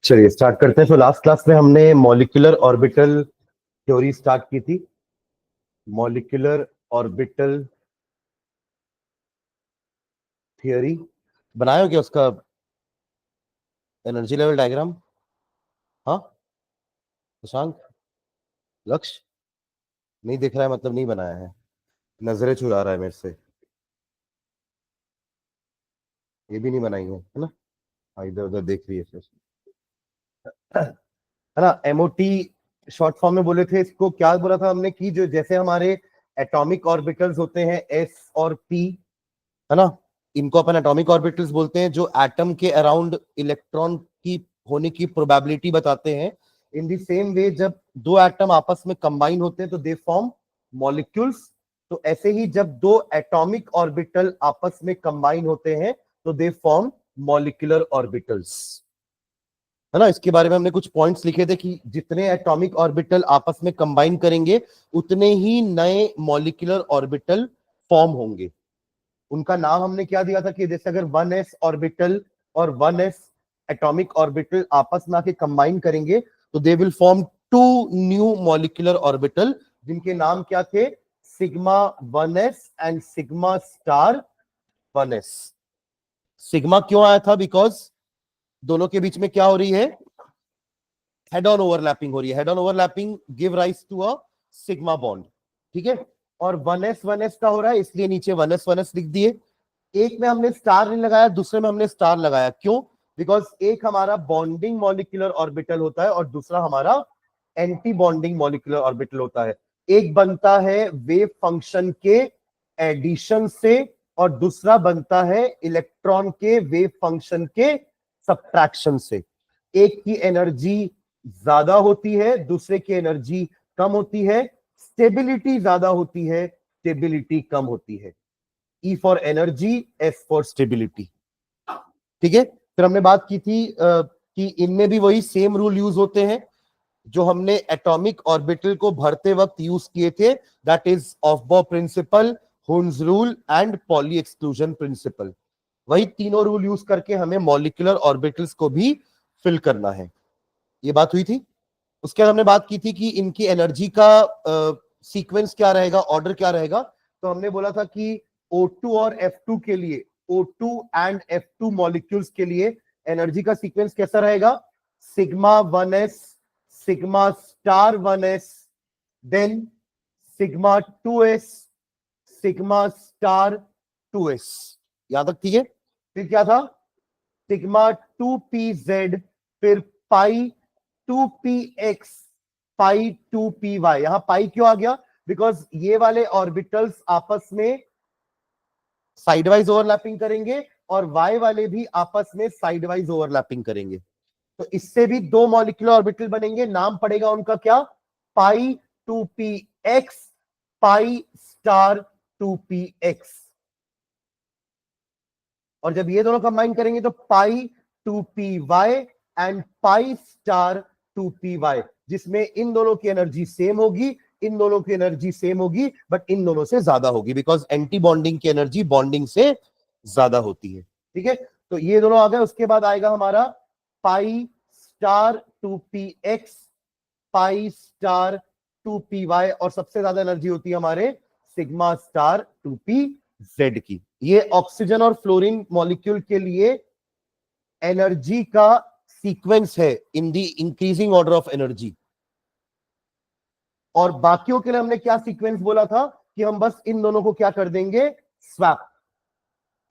चलिए स्टार्ट करते हैं। तो लास्ट क्लास में हमने मॉलिक्यूलर ऑर्बिटल थ्योरी स्टार्ट की थी। मॉलिक्यूलर ऑर्बिटल थियरी बनाया हो क्या उसका एनर्जी लेवल डायग्राम? हाँ शशांक, लक्ष्य नहीं दिख रहा है मतलब नहीं बनाया है, नजरें चुरा रहा है मेरे से। ये भी नहीं बनाई है ना? हाँ इधर उधर देख रही है फिर, है ना। एमओटी शॉर्ट फॉर्म में बोले थे इसको। क्या बोला था हमने कि जो जैसे हमारे एटॉमिक ऑर्बिटल्स होते हैं एस और पी, है ना, इनको अपन एटॉमिक ऑर्बिटल्स बोलते हैं, जो एटम के अराउंड इलेक्ट्रॉन की होने की प्रोबेबिलिटी बताते हैं। इन द सेम वे जब दो एटम आपस में कंबाइन होते हैं तो दे फॉर्म मॉलिक्यूल्स। तो ऐसे ही जब दो एटॉमिक ऑर्बिटल आपस में कंबाइन होते हैं तो दे फॉर्म मॉलिक्यूलर ऑर्बिटल्स, है ना। इसके बारे में हमने कुछ पॉइंट्स लिखे थे कि जितने एटॉमिक ऑर्बिटल आपस में कंबाइन करेंगे उतने ही नए मॉलिक्यूलर ऑर्बिटल फॉर्म होंगे। उनका नाम हमने क्या दिया था कि जैसे अगर 1s ऑर्बिटल और 1s एटॉमिक ऑर्बिटल आपस में आके कंबाइन करेंगे तो they will form two new molecular orbital, जिनके नाम क्या थे? Sigma 1s and sigma star 1s। Sigma क्यों आया था? बिकॉज दोनों के बीच में क्या हो रही है? हेड ऑन ओवरलैपिंग हो रही है। Head on overlapping give rise to a sigma bond, ठीक है। और 1s का हो रहा है इसलिए नीचे 1s लिख दिए। एक में हमने स्टार नहीं लगाया, दूसरे में हमने स्टार लगाया। क्यों? बिकॉज एक हमारा बॉन्डिंग मॉलिक्यूलर ऑर्बिटल होता है और दूसरा हमारा एंटी बॉन्डिंग मॉलिक्यूलर ऑर्बिटल होता है। एक बनता है वेव फंक्शन के एडिशन से और दूसरा बनता है इलेक्ट्रॉन के वेव फंक्शन के सब्ट्रैक्शन से। एक की एनर्जी ज्यादा होती है, दूसरे की एनर्जी कम होती है। स्टेबिलिटी ज्यादा होती है, स्टेबिलिटी कम होती है। E for energy, S for stability, ठीक है। फिर हमने बात की थी कि इनमें भी वही सेम रूल यूज होते हैं जो हमने एटॉमिक ऑर्बिटल को भरते वक्त यूज किए थे। That is aufbau principle, Hund's rule and Pauli exclusion principle. वही तीनों रूल यूज करके हमें मॉलिक्यूलर ऑर्बिटल्स को भी फिल करना है। ये बात हुई थी। उसके बाद हमने बात की थी कि इनकी एनर्जी का सीक्वेंस क्या रहेगा, ऑर्डर क्या रहेगा। तो हमने बोला था कि O2 और F2 के लिए, O2 एंड F2 मॉलिक्यूल्स के लिए एनर्जी का सीक्वेंस कैसा रहेगा? Sigma 1s, sigma star 1s, then sigma 2s, sigma star 2s। यहां तक ठीक है। फिर क्या था? सिग्मा 2pz, फिर पाई 2px, पाई 2py। यहां पाई क्यों आ गया? बिकॉज ये वाले ऑर्बिटल्स आपस में साइडवाइज ओवरलैपिंग करेंगे और y वाले भी आपस में साइडवाइज ओवरलैपिंग करेंगे। तो इससे भी दो मॉलिक्यूलर ऑर्बिटल बनेंगे। नाम पड़ेगा उनका क्या? पाई 2px, पाई स्टार 2px। और जब ये दोनों कंबाइन करेंगे तो पाई 2py and pi star 2py, जिसमें इन दोनों की एनर्जी सेम होगी, इन दोनों की एनर्जी सेम होगी, बट इन दोनों से ज्यादा होगी बिकॉज एंटी बॉन्डिंग की एनर्जी बॉन्डिंग से ज्यादा होती है, ठीक है। तो ये दोनों आ गए। उसके बाद आएगा हमारा pi star 2px, pi star 2py, और सबसे ज्यादा एनर्जी होती है हमारे सिग्मा स्टार 2pz की। ये ऑक्सीजन और फ्लोरीन मॉलिक्यूल के लिए एनर्जी का सीक्वेंस है in the increasing order of energy. और बाकियों के लिए हमने क्या सीक्वेंस बोला था कि हम बस इन दोनों को क्या कर देंगे? स्वैप।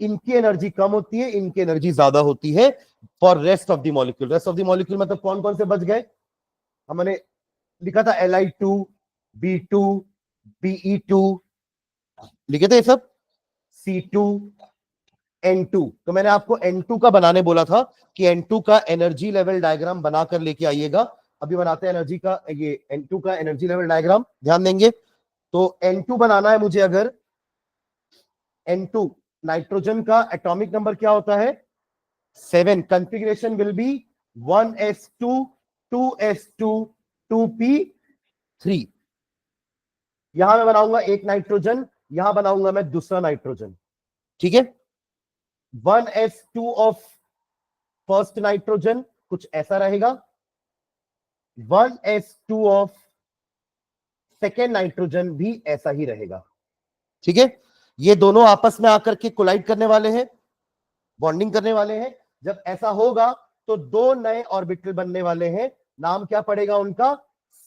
इनकी एनर्जी कम होती है, इनकी एनर्जी ज्यादा होती है for rest of the molecule. Rest of the molecule मतलब कौन कौन से बच गए? हमने लिखा था Li2, B2, Be2, लिखे थे ये सब, C2, N2। तो मैंने आपको N2 का बनाने बोला था कि N2 का एनर्जी लेवल डायग्राम बनाकर लेके आइएगा। अभी बनाते हैं एनर्जी का, ये N2 का एनर्जी लेवल डायग्राम, ध्यान देंगे। तो N2 बनाना है मुझे। अगर N2 नाइट्रोजन का एटॉमिक नंबर क्या होता है? 7। Configuration will be 1s2, 2s2, 2p3। यहां मैं बनाऊंगा एक नाइट्रोजन, यहां बनाऊंगा मैं दूसरा नाइट्रोजन, ठीक है। 1s2 ऑफ फर्स्ट नाइट्रोजन कुछ ऐसा रहेगा, 1s2 ऑफ सेकेंड नाइट्रोजन भी ऐसा ही रहेगा। ठीक है, ये दोनों आपस में आकर के कोलाइड करने वाले हैं, बॉन्डिंग करने वाले हैं। जब ऐसा होगा तो दो नए ऑर्बिटल बनने वाले हैं, नाम क्या पड़ेगा उनका,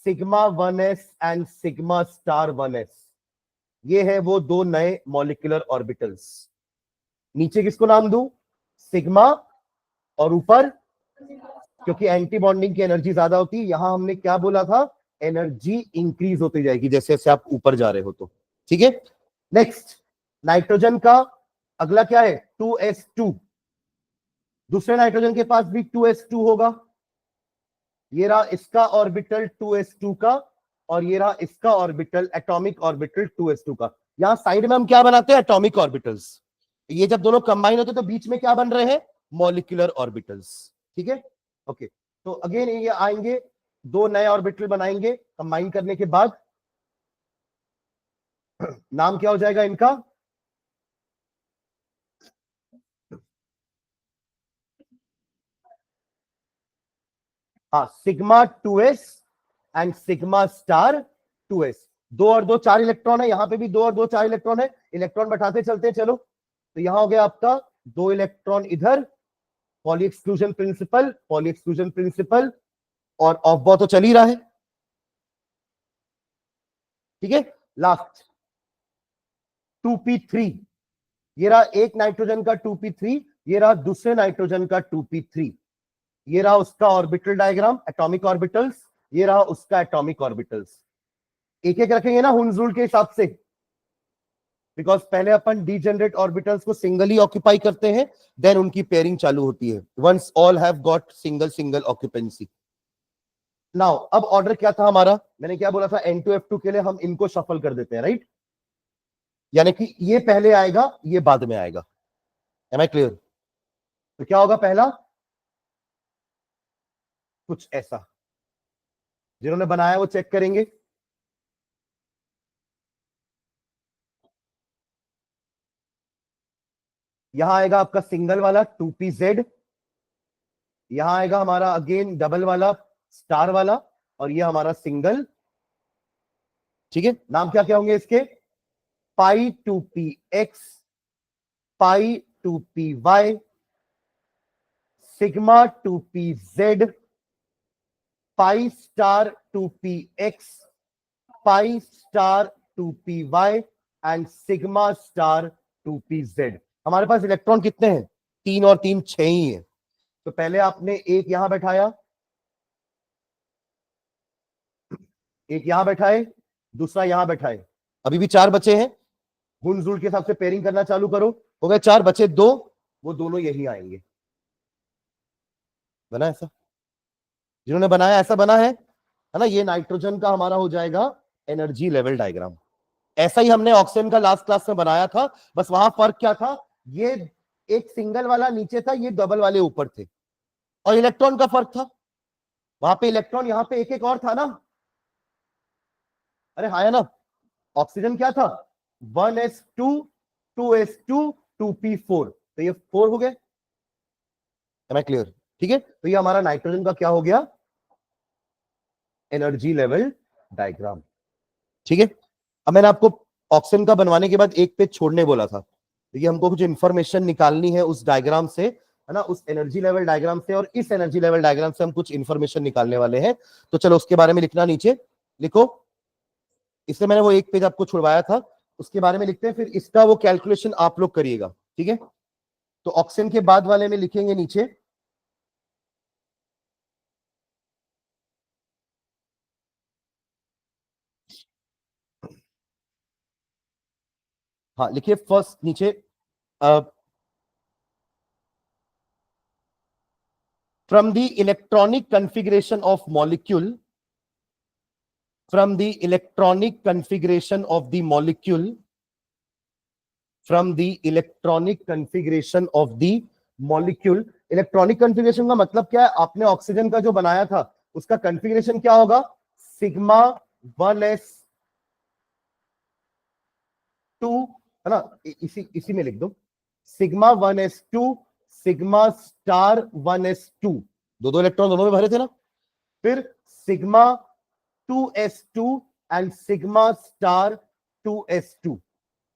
sigma 1s and sigma star 1s। ये है वो दो नए मॉलिक्यूलर ऑर्बिटल्स। नीचे किसको नाम दूं, सिग्मा, और ऊपर क्योंकि एंटी बॉन्डिंग की एनर्जी ज्यादा होती है, यहां हमने क्या बोला था, एनर्जी इंक्रीज होती जाएगी जैसे जैसे आप ऊपर जा रहे हो तो। ठीक है, नेक्स्ट नाइट्रोजन का अगला क्या है, 2s2। दूसरे नाइट्रोजन के पास भी 2s2 होगा। ये रहा इसका ऑर्बिटल 2s2 का, और ये रहा इसका ऑर्बिटल, एटॉमिक ऑर्बिटल 2s2 का। यहां साइड में हम क्या बनाते हैं, एटॉमिक ऑर्बिटल्स। ये जब दोनों कंबाइन होते तो बीच में क्या बन रहे हैं, मॉलिक्यूलर ऑर्बिटल्स। ठीक है, ओके। तो अगेन ये आएंगे, दो नए ऑर्बिटल बनाएंगे कंबाइन करने के बाद। नाम क्या हो जाएगा इनका, हाँ, sigma 2s and sigma star 2s। दो और दो चार इलेक्ट्रॉन है, यहां पे भी दो और दो चार इलेक्ट्रॉन है, इलेक्ट्रॉन बैठाते चलते हैं चलो। तो यहां हो गया आपका दो इलेक्ट्रॉन इधर, poly exclusion principal, poly exclusion principal, और ऑफ बॉ तो चल ही रहा है। ठीक है, लास्ट 2p3, ये रहा एक नाइट्रोजन का 2p3, ये रहा दूसरे नाइट्रोजन का 2p3। ये रहा उसका ऑर्बिटल डायग्राम, एटॉमिक ऑर्बिटल्स, ये रहा उसका एटॉमिक ऑर्बिटल्स। एक एक रखेंगे ना हुन्स रूल के हिसाब से, बिकॉज पहले अपन डीजेनरेट ऑर्बिटल्स को सिंगली ऑक्यूपाई करते हैं, देन उनकी पेयरिंग चालू होती है, once all have got single single occupancy. Now अब ऑर्डर क्या था हमारा, मैंने क्या बोला था, N2F2 के लिए हम इनको शफल कर देते हैं, राइट। यानी कि ये पहले आएगा, ये बाद में आएगा। Am I clear. तो क्या होगा पहला, कुछ ऐसा, जिन्होंने बनाया वो चेक करेंगे। यहां आएगा आपका सिंगल वाला 2pz, यहां आएगा हमारा अगेन डबल वाला स्टार वाला, और ये हमारा सिंगल। ठीक है, नाम क्या क्या होंगे इसके, पाई 2px, pi 2py, sigma 2pz, pi star 2px, pi star 2py and sigma star 2pz। हमारे पास इलेक्ट्रॉन कितने हैं, तीन और तीन छह ही है। तो पहले आपने एक यहां बैठाया, एक यहां बैठाए, दूसरा यहां बैठाए, अभी भी चार बचे हैं। हुन्स रूल के हिसाब से पेयरिंग करना चालू करो, हो गए चार, बचे दो, वो दोनों यही आएंगे। बना ऐसा, जिन्होंने बनाया ऐसा बना है ना। ये नाइट्रोजन का हमारा हो जाएगा एनर्जी लेवल डायग्राम। ऐसा ही हमने ऑक्सीजन का लास्ट क्लास में बनाया था, बस वहां फर्क क्या था, ये एक सिंगल वाला नीचे था, ये डबल वाले ऊपर थे, और इलेक्ट्रॉन का फर्क था। वहां पे इलेक्ट्रॉन, यहां पे एक एक और था ना, अरे हाँ है ना। ऑक्सीजन क्या था, 1s2, 2s2, 2p4, तो ये 4 हो गए। Am I clear. ठीक है, तो ये हमारा नाइट्रोजन का क्या हो गया, एनर्जी लेवल डायग्राम। ठीक है, अब मैंने आपको ऑक्सीजन का बनवाने के बाद एक पेज छोड़ने बोला था, देखिए हमको कुछ इंफॉर्मेशन निकालनी है उस डायग्राम से, है ना, उस एनर्जी लेवल डायग्राम से, और इस एनर्जी लेवल डायग्राम से हम कुछ इंफॉर्मेशन निकालने वाले हैं। तो चलो उसके बारे में लिखना, नीचे लिखो। इससे मैंने वो एक पेज आपको छुड़वाया था, उसके बारे में लिखते हैं, फिर इसका वो कैलकुलेशन आप लोग करिएगा। ठीक है, तो ऑक्सीजन के बाद वाले में लिखेंगे नीचे, हाँ लिखिए फर्स्ट नीचे, from the electronic configuration of molecule, from the electronic configuration of the molecule, from the electronic configuration of the molecule। Electronic configuration का मतलब क्या है, आपने ऑक्सीजन का जो बनाया था उसका कॉन्फ़िगरेशन क्या होगा, सिग्मा 1s2, है ना, इसी में लिख दो, sigma 1s2, sigma star 1s2, दो दो इलेक्ट्रॉन दोनों में भरे थे ना। फिर sigma 2s2 and sigma star 2s2,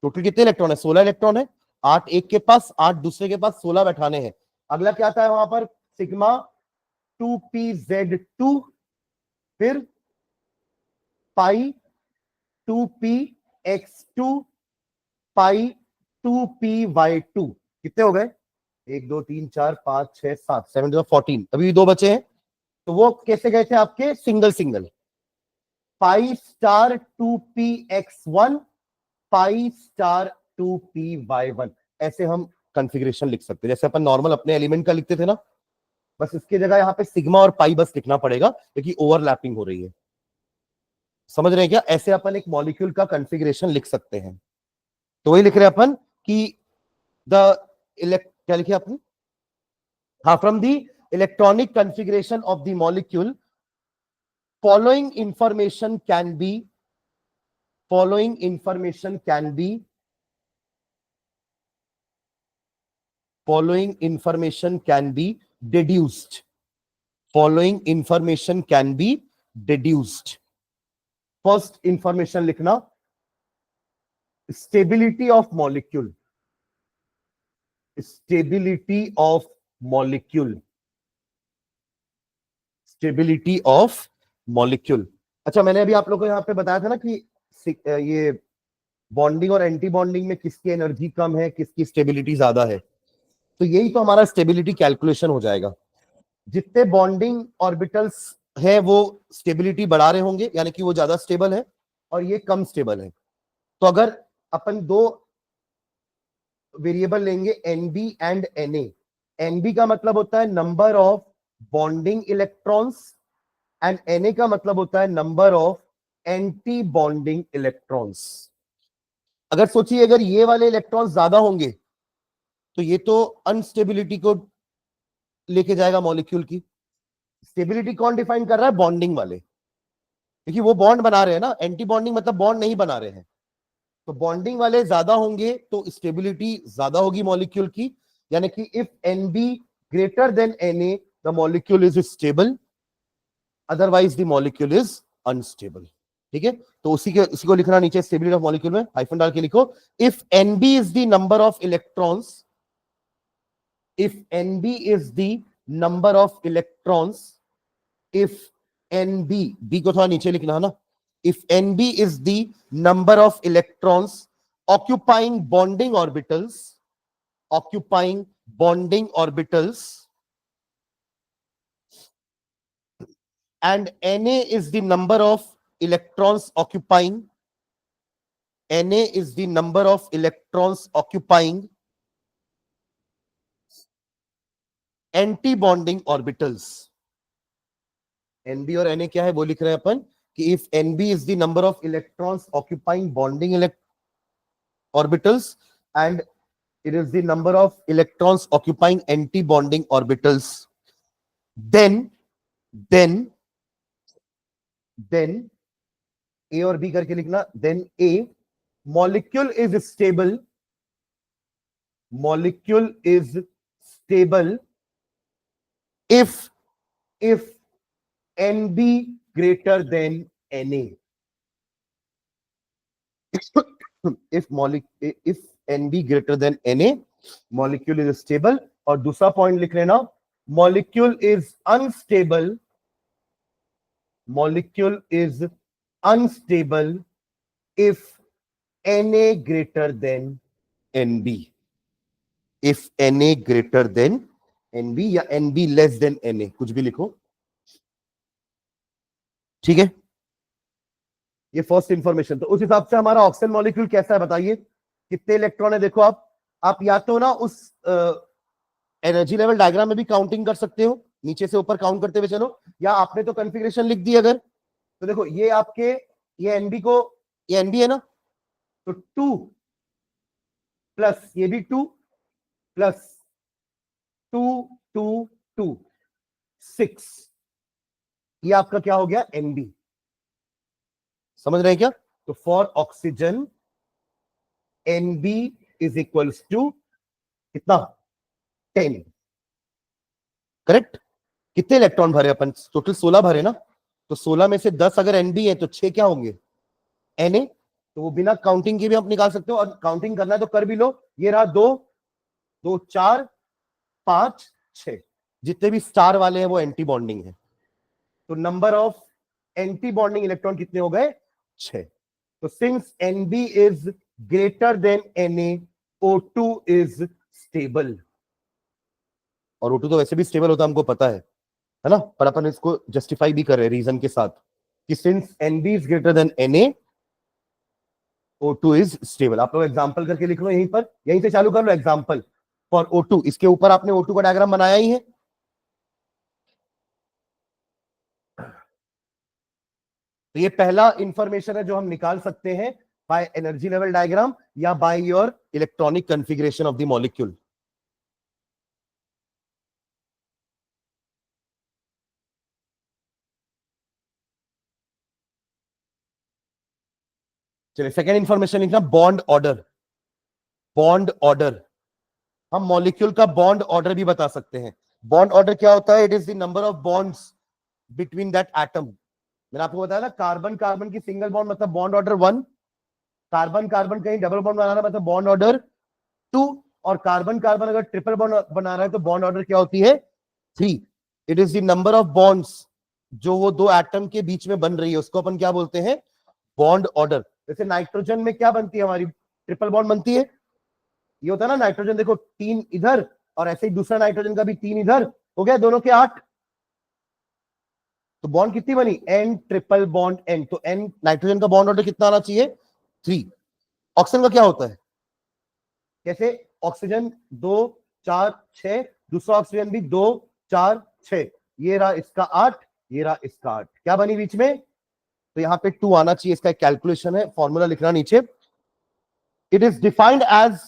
total कितने इलेक्ट्रॉन है? 16 इलेक्ट्रॉन है। 8 एक के पास, 8 दूसरे के पास, 16 बैठाने हैं। अगला क्या आता है वहां पर? सिग्मा 2pz2, फिर पाई 2px2, पाई 2py2। कितने हो गए? 1 2 3 4 5 6 7, 7 14। अभी 2 बचे हैं, तो वो कैसे गए थे आपके? Single single. Pi star 2px1, pi star 2py1, ऐसे हम कंफिग्रेशन लिख सकते हैं, जैसे अपन नॉर्मल अपने एलिमेंट का लिखते थे ना। बस इसकी जगह यहाँ पे सिग्मा और पाई बस लिखना पड़ेगा, क्योंकि ओवरलैपिंग हो रही है। समझ रहे हैं क्या? ऐसे अपन एक मॉलिक्यूल का कंफिग्रेशन लिख सकते हैं। तो वही लिख रहे हैं अपन कि द क्या लिखे अपन? हाँ, from the electronic configuration of the molecule following information can be following information can be following information can be deduced. Following information can be deduced. First information लिखना, stability of molecule. Stability of molecule. Stability of molecule. अच्छा, मैंने अभी आप लोगों को यहाँ पे बताया था ना कि ये बॉन्डिंग और एंटी बॉन्डिंग में किसकी एनर्जी कम है, किसकी स्टेबिलिटी ज्यादा है। तो यही तो हमारा स्टेबिलिटी कैलकुलेशन हो जाएगा। जितने बॉन्डिंग ऑर्बिटल्स है वो स्टेबिलिटी बढ़ा रहे होंगे, यानी कि वो ज्यादा स्टेबल है, और ये कम स्टेबल है। तो अगर अपन दो वेरिएबल लेंगे एनबी एंड एनए, एनबी का मतलब होता है number of bonding electrons and NA का मतलब होता है number of anti bonding electrons. अगर सोचिए अगर ये वाले इलेक्ट्रॉन्स ज्यादा होंगे तो ये तो अनस्टेबिलिटी को लेके जाएगा मॉलिक्यूल की। स्टेबिलिटी कौन डिफाइन कर रहा है? बॉन्डिंग वाले, क्योंकि वो बॉन्ड बना रहे हैं ना। एंटी बॉन्डिंग मतलब बॉन्ड नहीं बना रहे हैं। तो बॉन्डिंग वाले ज्यादा होंगे तो स्टेबिलिटी ज्यादा होगी मॉलिक्यूल की, यानी कि if NB greater than NA the molecule is stable, otherwise the molecule is unstable. ठीक है, तो उसी को लिखना नीचे स्टेबिलिटी ऑफ मॉलिक्यूल में हाइफन डाल के लिखो, if NB is the number of electrons, if NB is the number of electrons, if NB, B को थोड़ा नीचे लिखना है ना, if NB is the number of electrons occupying bonding orbitals, occupying bonding orbitals, and Na is the number of electrons occupying, Na is the number of electrons occupying anti-bonding orbitals. NB और Na क्या है वो लिख रहे हैं अपन कि if NB is the number of electrons occupying bonding orbitals and it is the number of electrons occupying anti-bonding orbitals, then A और B करके लिखना, then A molecule is stable, molecule is stable if NB greater than Na. if NB greater than Na, molecule is stable. और दूसरा point लिख लेना, molecule is unstable, molecule is unstable if Na greater than Nb. if Na greater than Nb या Nb less than Na, कुछ भी लिखो। ठीक है, ये फर्स्ट इंफॉर्मेशन। तो उस हिसाब से हमारा ऑक्सीजन मॉलिक्यूल कैसा है बताइए, कितने इलेक्ट्रॉन है? देखो आप या तो ना उस एनर्जी लेवल डायग्राम में भी काउंटिंग कर सकते हो, नीचे से ऊपर काउंट करते हुए चलो, या आपने तो कॉन्फ़िगरेशन लिख दी अगर, तो देखो ये आपके ये एनबी को, ये एनबी है ना, तो 2 प्लस ये भी 2 प्लस 2 2 2 6, ये आपका क्या हो गया? एनबी। समझ रहे हैं क्या? तो for oxygen NB is equals to कितना? 10। करेक्ट? कितने इलेक्ट्रॉन भरे अपन? टोटल 16 भरे ना, तो 16 में से 10 अगर एनबी है तो 6 क्या होंगे? एनए। तो वो बिना काउंटिंग के भी आप निकाल सकते हो, और काउंटिंग करना है तो कर भी लो। ये रहा 2 2 4 5 6, जितने भी स्टार वाले हैं वो एंटी बॉन्डिंग है। तो number of anti bonding electron कितने हो गए? 6। तो since NB is greater than NA, O2 is stable. और O2 तो वैसे भी स्टेबल होता है, हमको पता है ना, पर अपन इसको जस्टिफाई भी कर रहे हैं रीजन के साथ कि since NB is greater than NA, O2 is stable. आप लोग एग्जांपल करके लिख लो, यहीं पर, यहीं से चालू कर लो एग्जांपल फॉर O2। इसके ऊपर आपने O2 का डायग्राम बनाया ही है। तो ये पहला इंफॉर्मेशन है जो हम निकाल सकते हैं बाय एनर्जी लेवल डायग्राम या by your electronic configuration of the molecule. चलिए सेकेंड इंफॉर्मेशन लिखना, बॉन्ड ऑर्डर। बॉन्ड ऑर्डर, हम मॉलिक्यूल का बॉन्ड ऑर्डर भी बता सकते हैं। बॉन्ड ऑर्डर क्या होता है? It is the number of bonds between that atom. मैंने आपको बताया ना, कार्बन कार्बन की सिंगल बॉन्ड मतलब बॉन्ड ऑर्डर 1, कार्बन कार्बन कहीं डबल बॉन्ड बनाना मतलब बॉन्ड ऑर्डर 2, और कार्बन कार्बन अगर ट्रिपल बॉन्ड बना रहा है तो बॉन्ड ऑर्डर क्या होती है? 3। It is the number of bonds जो वो दो एटम के बीच में बन रही है, उसको अपन क्या बोलते हैं? Bond order. जैसे नाइट्रोजन में क्या बनती है हमारी? ट्रिपल बॉन्ड बनती है। ये होता है ना, नाइट्रोजन देखो 3 इधर, और ऐसे ही दूसरा नाइट्रोजन का भी 3 इधर, हो गया दोनों के 8। तो बॉन्ड कितनी बनी? N triple bond N। तो N नाइट्रोजन का बॉन्ड ऑर्डर कितना आना चाहिए? 3। ऑक्सीजन का क्या होता है? कैसे? ऑक्सीजन 2 4 6, दूसरा ऑक्सीजन भी 2 4 6, ये रहा इसका 8, ये रहा इसका 8, क्या बनी बीच में? तो यहां पे 2 आना चाहिए। इसका एक कैलकुलेशन है, फॉर्मूला लिखना नीचे। It is defined as,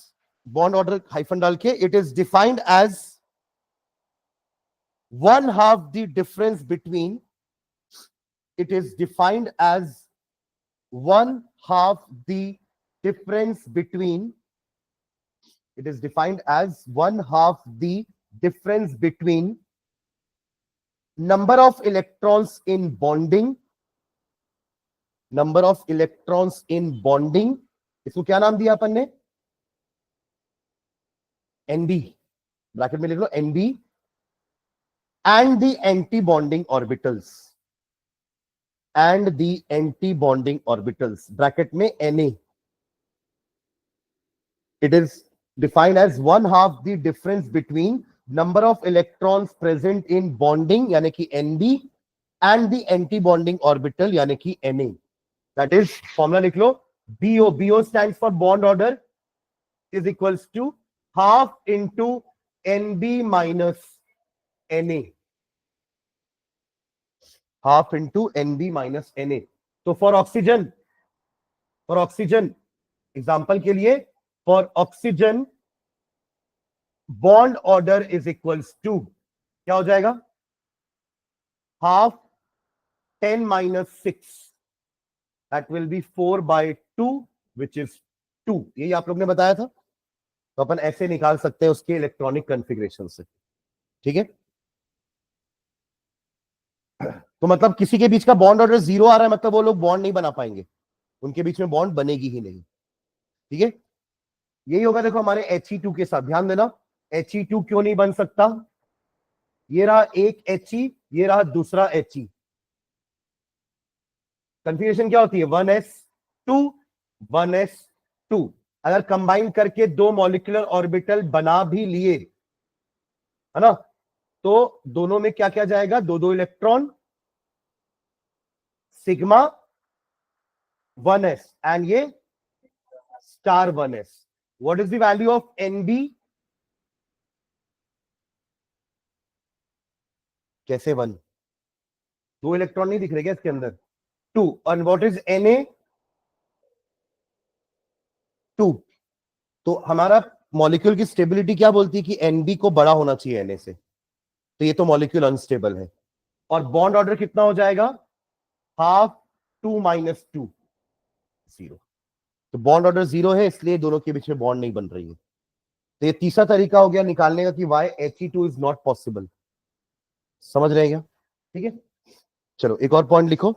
bond order hyphen डाल के, it is defined as 1/2 the difference between, it is defined as 1/2 the difference between, it is defined as 1/2 the difference between number of electrons in bonding, number of electrons in bonding, इसको क्या नाम दिया अपन ने? NB, bracket में लिख लो NB, and the anti bonding orbitals, and the anti bonding orbitals, bracket में Na. It is defined as 1/2 the difference between number of electrons present in bonding यानी कि NB and the anti bonding orbital यानी कि Na. That is, formula लिख लो, BO, BO stands for bond order, is equals to half into NB minus Na, half into NB minus Na. तो for oxygen example के लिए, for oxygen bond order is equals to, क्या हो जाएगा? half 10 minus 6, that will be 4/2 which is 2। यही आप लोग ने बताया था, तो अपन ऐसे निकाल सकते हैं उसके इलेक्ट्रॉनिक कॉन्फ़िगरेशन से। ठीक है, तो मतलब किसी के बीच का बॉन्ड ऑर्डर 0 आ रहा है मतलब वो लोग बॉन्ड नहीं बना पाएंगे, उनके बीच में बॉन्ड बनेगी ही नहीं। ठीक है, यही होगा देखो हमारे He2 के साथ। ध्यान देना, He2 क्यों नहीं बन सकता? ये रहा एक He, ये रहा दूसरा He। कन्फिग्रेशन क्या होती है? 1s2 1s2। अगर कंबाइन करके दो मॉलिक्यूलर ऑर्बिटल बना भी लिए, है ना, तो दोनों में क्या क्या जाएगा? 2 इलेक्ट्रॉन, सिग्मा 1s एंड ये star 1s। What is the value of NB? कैसे 1? 2 इलेक्ट्रॉन नहीं दिख रहे क्या इसके अंदर? 2। और व्हाट इज Na? 2। तो हमारा मॉलिक्यूल की स्टेबिलिटी क्या बोलती है कि NB को बड़ा होना चाहिए Na से, तो ये तो मॉलिक्यूल अनस्टेबल है। और बॉन्ड ऑर्डर कितना हो जाएगा? Half 2 minus 2 0। तो बॉन्ड ऑर्डर 0 है, इसलिए दोनों के बीच में बॉन्ड नहीं बन रही है। तो ये तीसरा तरीका हो गया निकालने का कि Y He2 is not possible. समझ रहे हैं क्या? ठीक है, चलो एक और पॉइंट लिखो,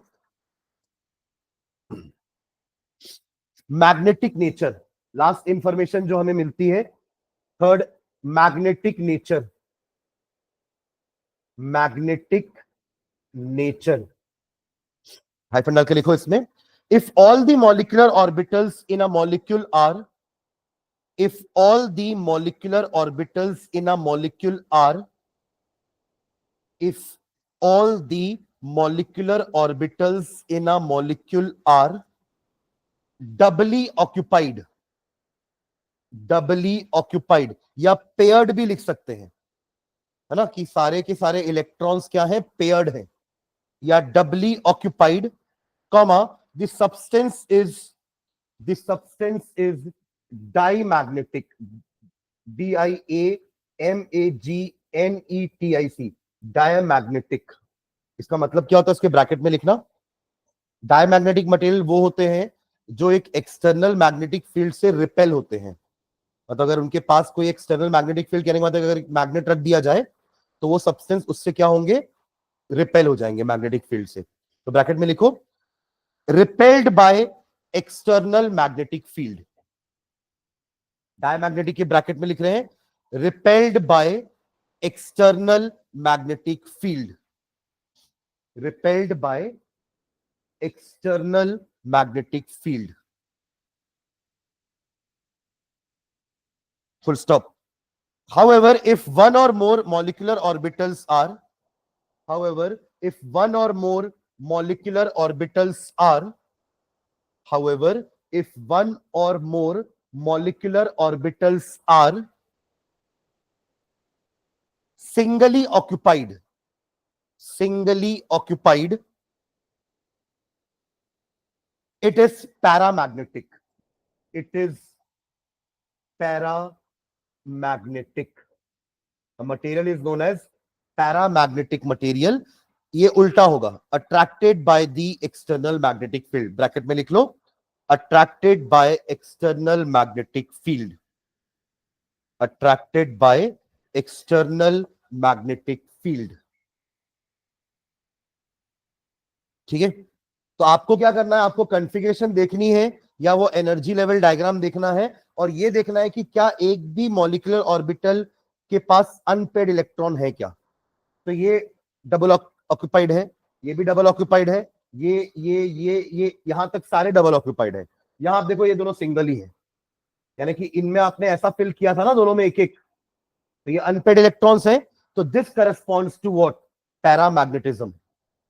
मैग्नेटिक नेचर। लास्ट इंफॉर्मेशन जो हमें मिलती है, third, magnetic nature. Magnetic nature hyphen डाल के लिखो इसमें, if all the molecular orbitals in a molecule are, if all the molecular orbitals in a molecule are, if all the molecular orbitals in a molecule are doubly occupied, doubly occupied या paired भी लिख सकते हैं, है ना, कि सारे के सारे इलेक्ट्रॉन्स क्या हैं, पेयर्ड हैं, या doubly occupied, comma, the substance is diamagnetic, DIAMAGNETIC, diamagnetic. इसका मतलब क्या होता है, इसके ब्रैकेट में लिखना, डायमैग्नेटिक मटेरियल वो होते हैं जो एक एक्सटर्नल मैग्नेटिक फील्ड से रिपेल होते हैं। मतलब अगर उनके पास कोई एक्सटर्नल मैग्नेटिक फील्ड, कहने का मतलब अगर मैग्नेट रख दिया जाए तो वो सब्सटेंस उससे क्या होंगे, रिपेल हो जाएंगे मैग्नेटिक फील्ड से। तो ब्रैकेट में लिखो, repelled by external magnetic field. Diamagnetic के ब्रैकेट में लिख रहे हैं, repelled by external magnetic field, repelled by external magnetic field, full stop. However, if one or more molecular orbitals are, however, if one or more molecular orbitals are, however, if one or more molecular orbitals are singly occupied, singly occupied, it is paramagnetic, it is paramagnetic. A material is known as paramagnetic material. ये उल्टा होगा, attracted by the external magnetic field, bracket में लिख लो, attracted by external magnetic field, attracted by external magnetic field। ठीक है, तो आपको क्या करना है, आपको कॉन्फ़िगरेशन देखनी है या वो एनर्जी लेवल डायग्राम देखना है, और ये देखना है कि क्या एक भी मॉलिक्यूलर ऑर्बिटल के पास अनपेड इलेक्ट्रॉन है क्या। तो ये डबल ऑक्यूपाइड है, ये भी डबल ऑक्यूपाइड है, ये यहां तक सारे डबल ऑक्यूपाइड है। यहां आप देखो ये दोनों सिंगल ही है, यानी कि इनमें आपने ऐसा फिल किया था ना दोनों में एक एक, तो ये अनपेड इलेक्ट्रॉन्स है। तो this corresponds to what, paramagnetism,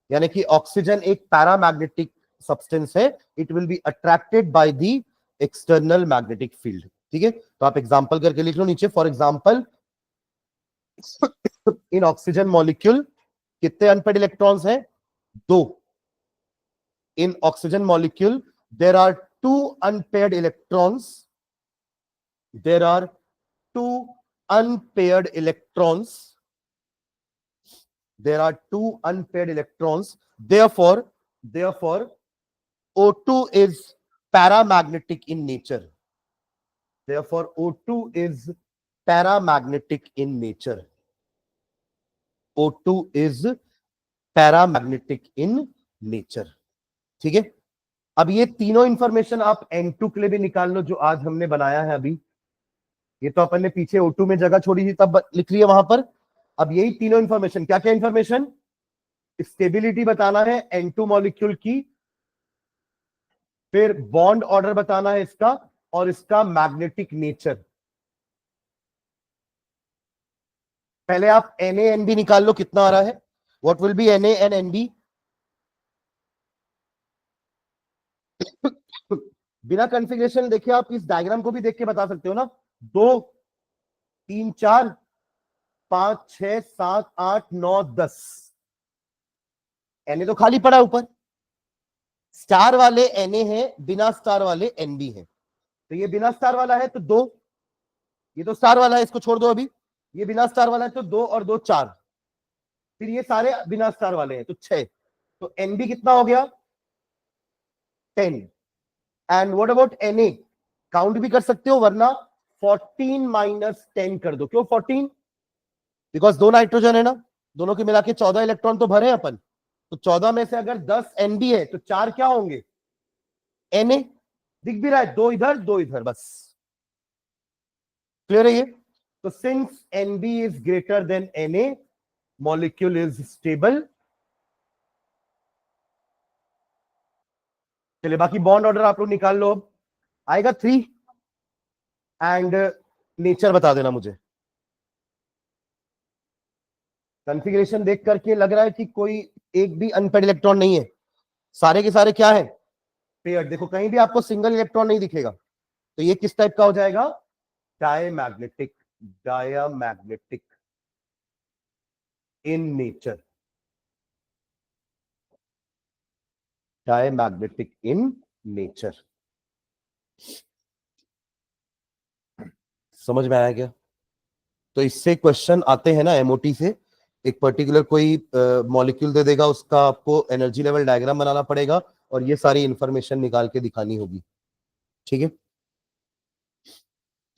यानी कि ऑक्सीजन एक पैरामैग्नेटिक सब्सटेंस है, it will be attracted by the external magnetic field. ठीक है, तो आप एग्जांपल करके लिख लो नीचे, for example in oxygen molecule कितने अनपेड इलेक्ट्रॉन्स हैं, दो। In oxygen molecule there are two unpaired electrons, there are two unpaired electrons, there are two unpaired electrons, therefore O2 is paramagnetic in nature, therefore O2 is paramagnetic in nature, O2 is paramagnetic in nature। ठीक है, अब ये तीनों information आप N2 के लिए भी निकाल लो जो आज हमने बनाया है अभी। ये तो अपन ने पीछे O2 में जगह छोड़ी थी तब लिख लिया वहां पर। अब यही तीनों इंफॉर्मेशन, क्या क्या इंफॉर्मेशन, स्टेबिलिटी बताना है N2 मॉलिक्यूल की, फिर बॉन्ड ऑर्डर बताना है इसका, और इसका मैग्नेटिक नेचर। पहले आप NaNb निकाल लो कितना आ रहा है, what will be Na and Nb। बिना कॉन्फ़िगरेशन देखे आप इस डायग्राम को भी देख के बता सकते हो ना, 2 3 4 5 6 7 8 9 10, Na तो खाली पड़ा है ऊपर, स्टार वाले Na है, बिना स्टार वाले Nb है। तो ये बिना स्टार वाला है तो 2, ये तो स्टार वाला है, इसको छोड़ दो अभी, ये बिना स्टार वाला है तो 2 और 2 4, फिर ये सारे बिना स्टार वाले हैं तो 6, तो Nb कितना हो गया 10। And what about Na, count भी कर सकते हो, वरना 14 - 10 कर दो। क्यों 14, बिकॉज 2 नाइट्रोजन है ना, दोनों के मिला के 14 इलेक्ट्रॉन तो भरे अपन, तो 14 में से अगर 10 Nb है तो 4 क्या होंगे, Na। दिख भी रहा है, 2 इधर 2 इधर, बस क्लियर है ये। तो since Nb is greater then Na, molecule is stable. चलिए बाकी बॉन्ड ऑर्डर आप लोग निकाल लो। अब आएगा 3 एंड नेचर बता देना मुझे। कॉन्फ़िगरेशन देख करके लग रहा है कि कोई एक भी अनपेड इलेक्ट्रॉन नहीं है, सारे के सारे क्या है, पेयर्ड। देखो कहीं भी आपको सिंगल इलेक्ट्रॉन नहीं दिखेगा, तो ये किस टाइप का हो जाएगा, diamagnetic. Diamagnetic in nature, diamagnetic in nature. समझ में आया क्या। तो इससे क्वेश्चन आते हैं ना एमओटी से, एक पर्टिकुलर कोई मॉलिक्यूल दे देगा, उसका आपको एनर्जी लेवल डायग्राम बनाना पड़ेगा और ये सारी इंफॉर्मेशन निकाल के दिखानी होगी, ठीक है।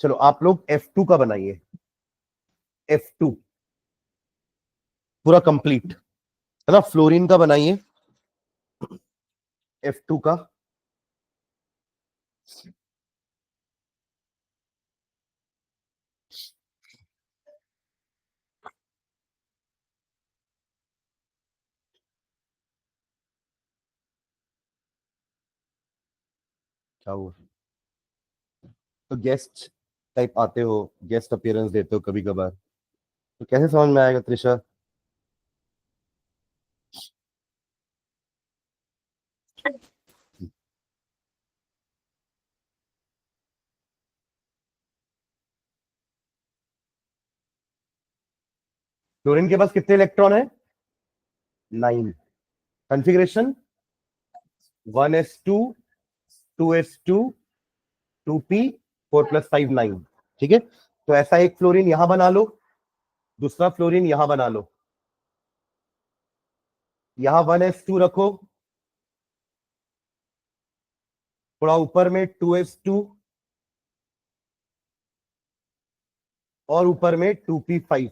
चलो आप लोग F2 का बनाइए, F2 पूरा कंप्लीट है ना। फ्लोरीन का बनाइए F2 का। क्या हुआ, तो गेस्ट टाइप आते हो, गेस्ट अपीयरेंस देते हो कभी कभार, तो कैसे समझ में आएगा त्रिशा। क्लोरीन के पास कितने इलेक्ट्रॉन है, 9। कॉन्फ़िगरेशन 1s2 2s2 2p 4 + 5 9, ठीक है। तो ऐसा एक फ्लोरीन यहां बना लो, दूसरा फ्लोरीन यहां बना लो, यहां 1s2 रखो, थोड़ा ऊपर में 2s2 और ऊपर में 2p5।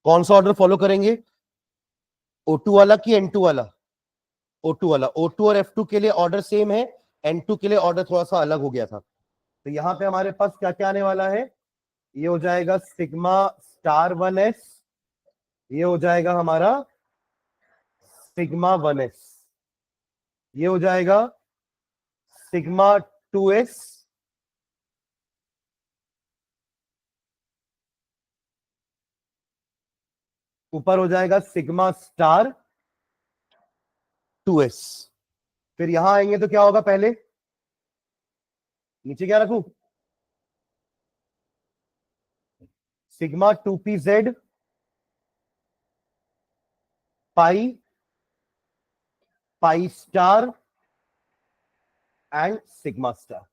कौन सा ऑर्डर फॉलो करेंगे, O2 वाला कि N2 वाला, O2 वाला। O2 और F2 के लिए ऑर्डर सेम है, N2 के लिए ऑर्डर थोड़ा सा अलग हो गया था। तो यहां पे हमारे पास क्या क्या आने वाला है, ये हो जाएगा सिग्मा स्टार 1s, ये हो जाएगा हमारा सिग्मा 1s, ये हो जाएगा सिग्मा 2s, ऊपर हो जाएगा सिग्मा स्टार 2s। फिर यहां आएंगे तो क्या होगा, पहले नीचे क्या रखूं, sigma 2pz pi pi star and sigma star.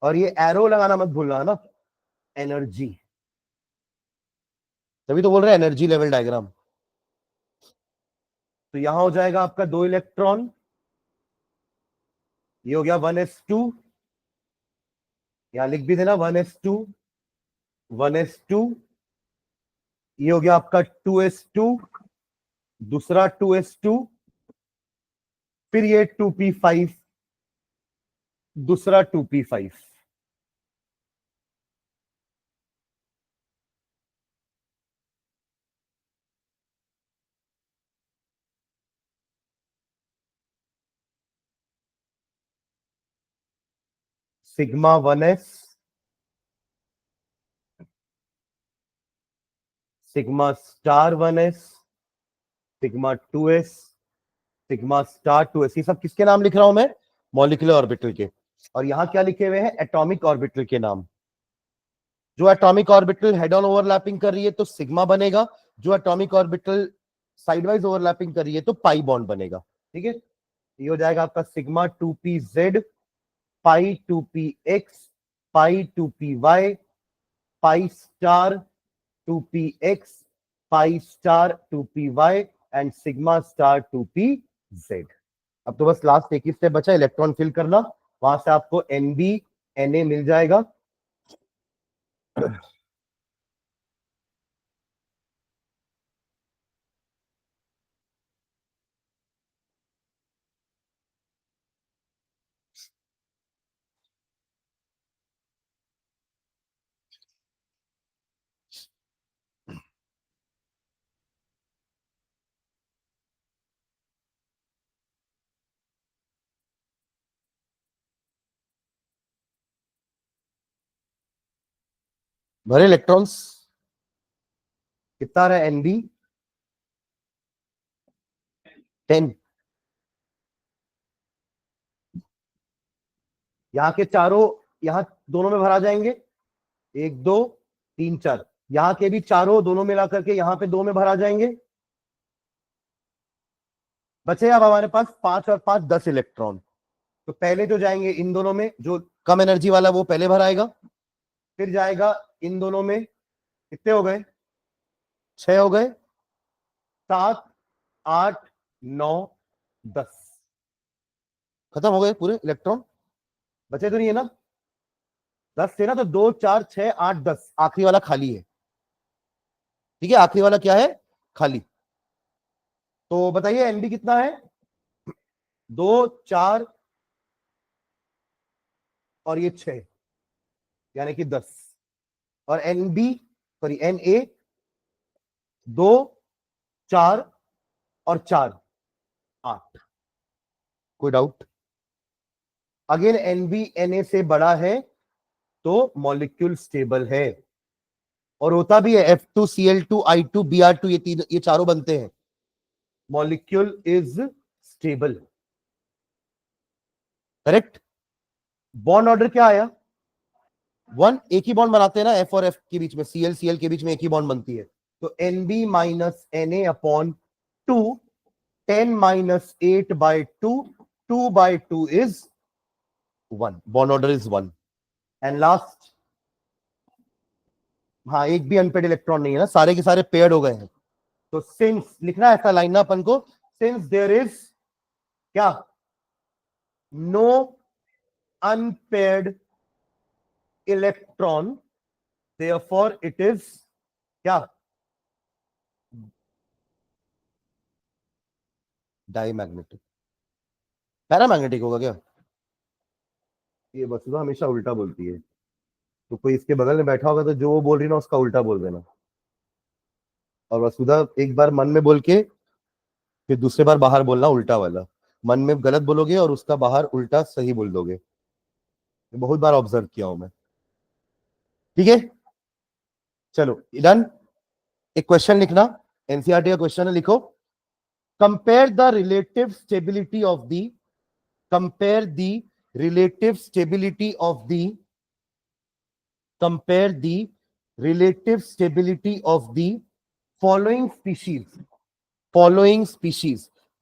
और ये एरो लगाना मत भूलना है ना, एनर्जी, तभी तो बोल रहे हैं एनर्जी लेवल डायग्राम। तो यहां हो जाएगा आपका 2 इलेक्ट्रॉन, ये हो गया 1s2, यहां लिख भी देना 1s2 1s2, ये हो गया आपका 2s2, दूसरा 2s2, फिर ये 2p5, दूसरा 2p5। Sigma 1s, sigma star 1s, sigma 2s, sigma star 2s। ये सब किसके नाम लिख रहा हूं मैं, मॉलिक्यूलर ऑर्बिटल के। और यहां क्या लिखे हुए हैं, एटॉमिक ऑर्बिटल के नाम। जो atomic orbital head on overlapping कर रही है तो सिग्मा बनेगा, जो एटॉमिक ऑर्बिटल साइडवाइज ओवरलैपिंग कर रही है तो पाई बॉन्ड बनेगा, ठीक है। ये हो जाएगा आपका sigma 2pz pi 2px pi 2py pi star 2px pi star 2py and sigma star 2pz। अब तो बस लास्ट एक ही स्टेप बचा, इलेक्ट्रॉन फिल करना। वहां से आपको NbNa मिल जाएगा। भरे इलेक्ट्रॉन्स कितना आ रहा है? Nb 10। यहाँ के चारों यहाँ दोनों में भरा जाएंगे, 1 2 3 4। यहाँ के भी चारों दोनों मिला करके यहाँ पे 2 में भरा जाएंगे। बचे अब हमारे पास 5 और 5 10 इलेक्ट्रॉन। तो पहले जो जाएंगे इन दोनों में, जो कम एनर्जी वाला वो पहले भराएगा, फिर जाएगा इन दोनों में। कितने हो गए? 6 हो गए, 7 8 9 10। खत्म हो गए पूरे इलेक्ट्रॉन, बचे तो नहीं है ना? 10 थे ना, तो 2 4 6 8 10, आखिरी वाला खाली है। ठीक है, आखिरी वाला क्या है? खाली। तो बताइए एनबी कितना है? 2 4 और ये 6, यानी कि 10। और एनबी सॉरी एनए 2 4 और 4 8। कोई डाउट? अगेन एनबी एनए से बड़ा है तो मॉलिक्यूल स्टेबल है, और होता भी है। F2Cl2 I2 Br2 ये चारों बनते हैं। Molecule is stable. Correct. Bond order क्या आया? 1। एक ही बॉन्ड बनाते हैं ना F और F के बीच में, Cl के बीच में एक ही बॉन्ड बनती है। तो Nb minus Na/2, 10 minus 8/2, 2/2 is 1। Bond order is 1। And last, हाँ एक भी अनपेड इलेक्ट्रॉन नहीं है ना, सारे के सारे पेयर्ड हो गए हैं। तो सिंस लिखना है ऐसा लाइन ना अपन को, सिंस देयर इज क्या? No unpaired electron, therefore it is क्या? डाईमैग्नेटिक। पैरामैग्नेटिक होगा क्या? ये वसुधा हमेशा उल्टा बोलती है, तो कोई इसके बगल में बैठा होगा तो जो वो बोल रही ना उसका उल्टा बोल देना। और वसुधा एक बार मन में बोल के फिर दूसरे बार बाहर बोलना उल्टा वाला। मन में गलत बोलोगे और उसका बाहर उल्टा सही बोल दोगे। बहुत बार ऑब्जर्व किया हूं मैं। ठीक है, चलो डन। एक क्वेश्चन लिखना, एनसीईआरटी का क्वेश्चन है, लिखो। Compare the relative stability of the compare the relative stability of the compare the relative stability of the following species.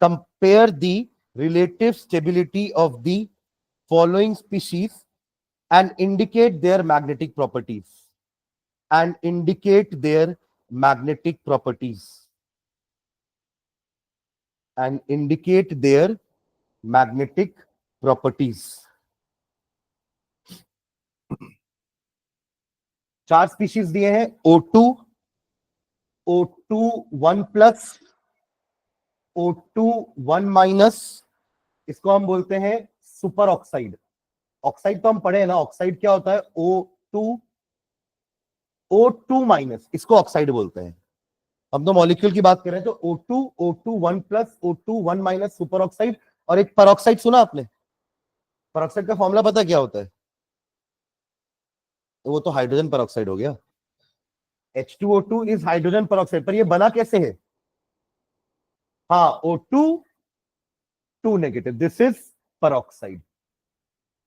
Compare the relative stability of the following species and indicate their magnetic properties. And indicate their magnetic properties. And indicate their magnetic properties. 4 species दिए हैं, O2 O2 1 plus, O2 1 minus, इसको हम बोलते हैं super oxide. Oxide तो हम पढ़े हैं ना, ऑक्साइड क्या होता है? O2 माइनस, इसको ऑक्साइड बोलते हैं। हम तो मॉलिक्यूल की बात कर रहे हैं, तो O2 1 plus O2 1 minus super oxide. और एक परऑक्साइड सुना आपने? परऑक्साइड का फॉर्मूला पता क्या होता है? तो वो तो हाइड्रोजन परऑक्साइड हो गया। H2O2 इज हाइड्रोजन परऑक्साइड, पर ये बना कैसे है? हाँ, O2 2 negative, this is peroxide.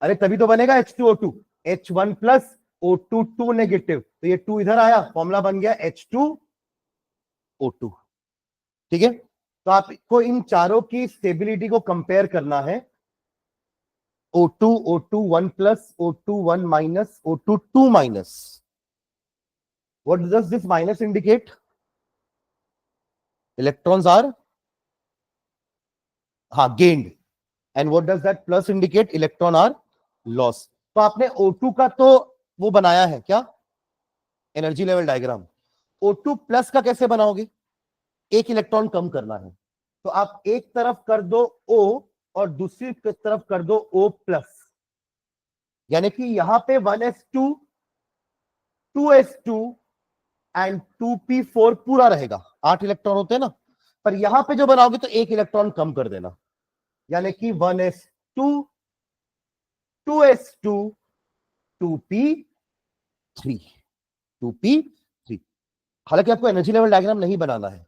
अरे तभी तो बनेगा H2O2, H1 plus O2 2 negative, तो ये 2 इधर आया, फॉर्मूला बन गया H2O2। ठीक है, तो आपको इन चारों की स्टेबिलिटी को कंपेयर करना है। O2 O2 1 plus O2 1 minus O2 2 minus. What does this minus indicate? Electrons are gained. And what does that plus indicate? Electron are loss. तो आपने O2 का तो वो बनाया है क्या, energy level diagram. O2 plus का कैसे बनाओगे, एक इलेक्ट्रॉन कम करना है, तो आप एक तरफ कर दो O और दूसरी तरफ कर दो O प्लस, यानी कि यहां पे 1s2 2s2 एंड 2p4 पूरा रहेगा, 8 इलेक्ट्रॉन होते हैं ना, पर यहां पे जो बनाओगे तो एक इलेक्ट्रॉन कम कर देना, यानी कि 1s2 2s2 2p3 2p3। हालांकि आपको एनर्जी लेवल डायग्राम नहीं बनाना है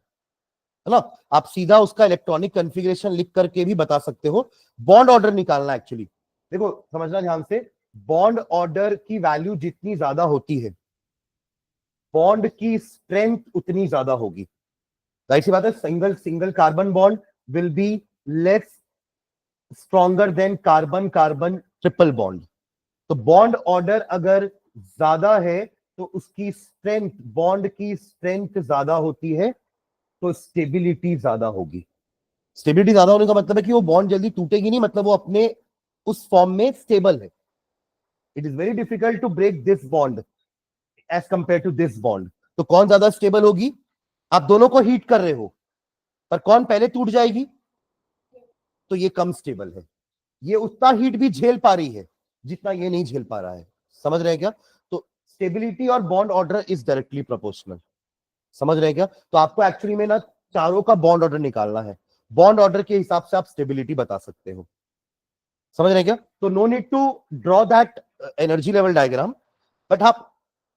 ना, आप सीधा उसका इलेक्ट्रॉनिक कॉन्फ़िगरेशन लिख करके भी बता सकते हो। बॉन्ड ऑर्डर निकालना एक्चुअली, देखो समझना ध्यान से, बॉन्ड ऑर्डर की वैल्यू जितनी ज्यादा होती है, बॉन्ड की स्ट्रेंथ उतनी ज्यादा होगी। जाहिर सी बात है, single single carbon bond will be less stronger than carbon carbon triple bond. तो बॉन्ड ऑर्डर अगर ज्यादा है तो उसकी स्ट्रेंथ, बॉन्ड की स्ट्रेंथ ज्यादा होती है, तो स्टेबिलिटी ज्यादा होगी। स्टेबिलिटी ज्यादा होने का मतलब है कि वो बॉन्ड जल्दी टूटेगी नहीं, मतलब वो अपने उस फॉर्म में स्टेबल है। It is very difficult to break this bond as compare to this bond. तो कौन ज्यादा स्टेबल होगी, आप दोनों को हीट कर रहे हो, पर कौन पहले टूट जाएगी, तो ये कम स्टेबल है। ये उतना हीट भी झेल पा रही है जितना ये नहीं झेल पा रहा है। समझ रहे हैं क्या, तो स्टेबिलिटी और bond order is directly proportional. समझ रहे हैं क्या, तो आपको एक्चुअली में ना चारों का बॉन्ड ऑर्डर निकालना है, बॉन्ड ऑर्डर के हिसाब से आप स्टेबिलिटी बता सकते हो। समझ रहे हैं क्या, तो no need to draw that energy level diagram, but आप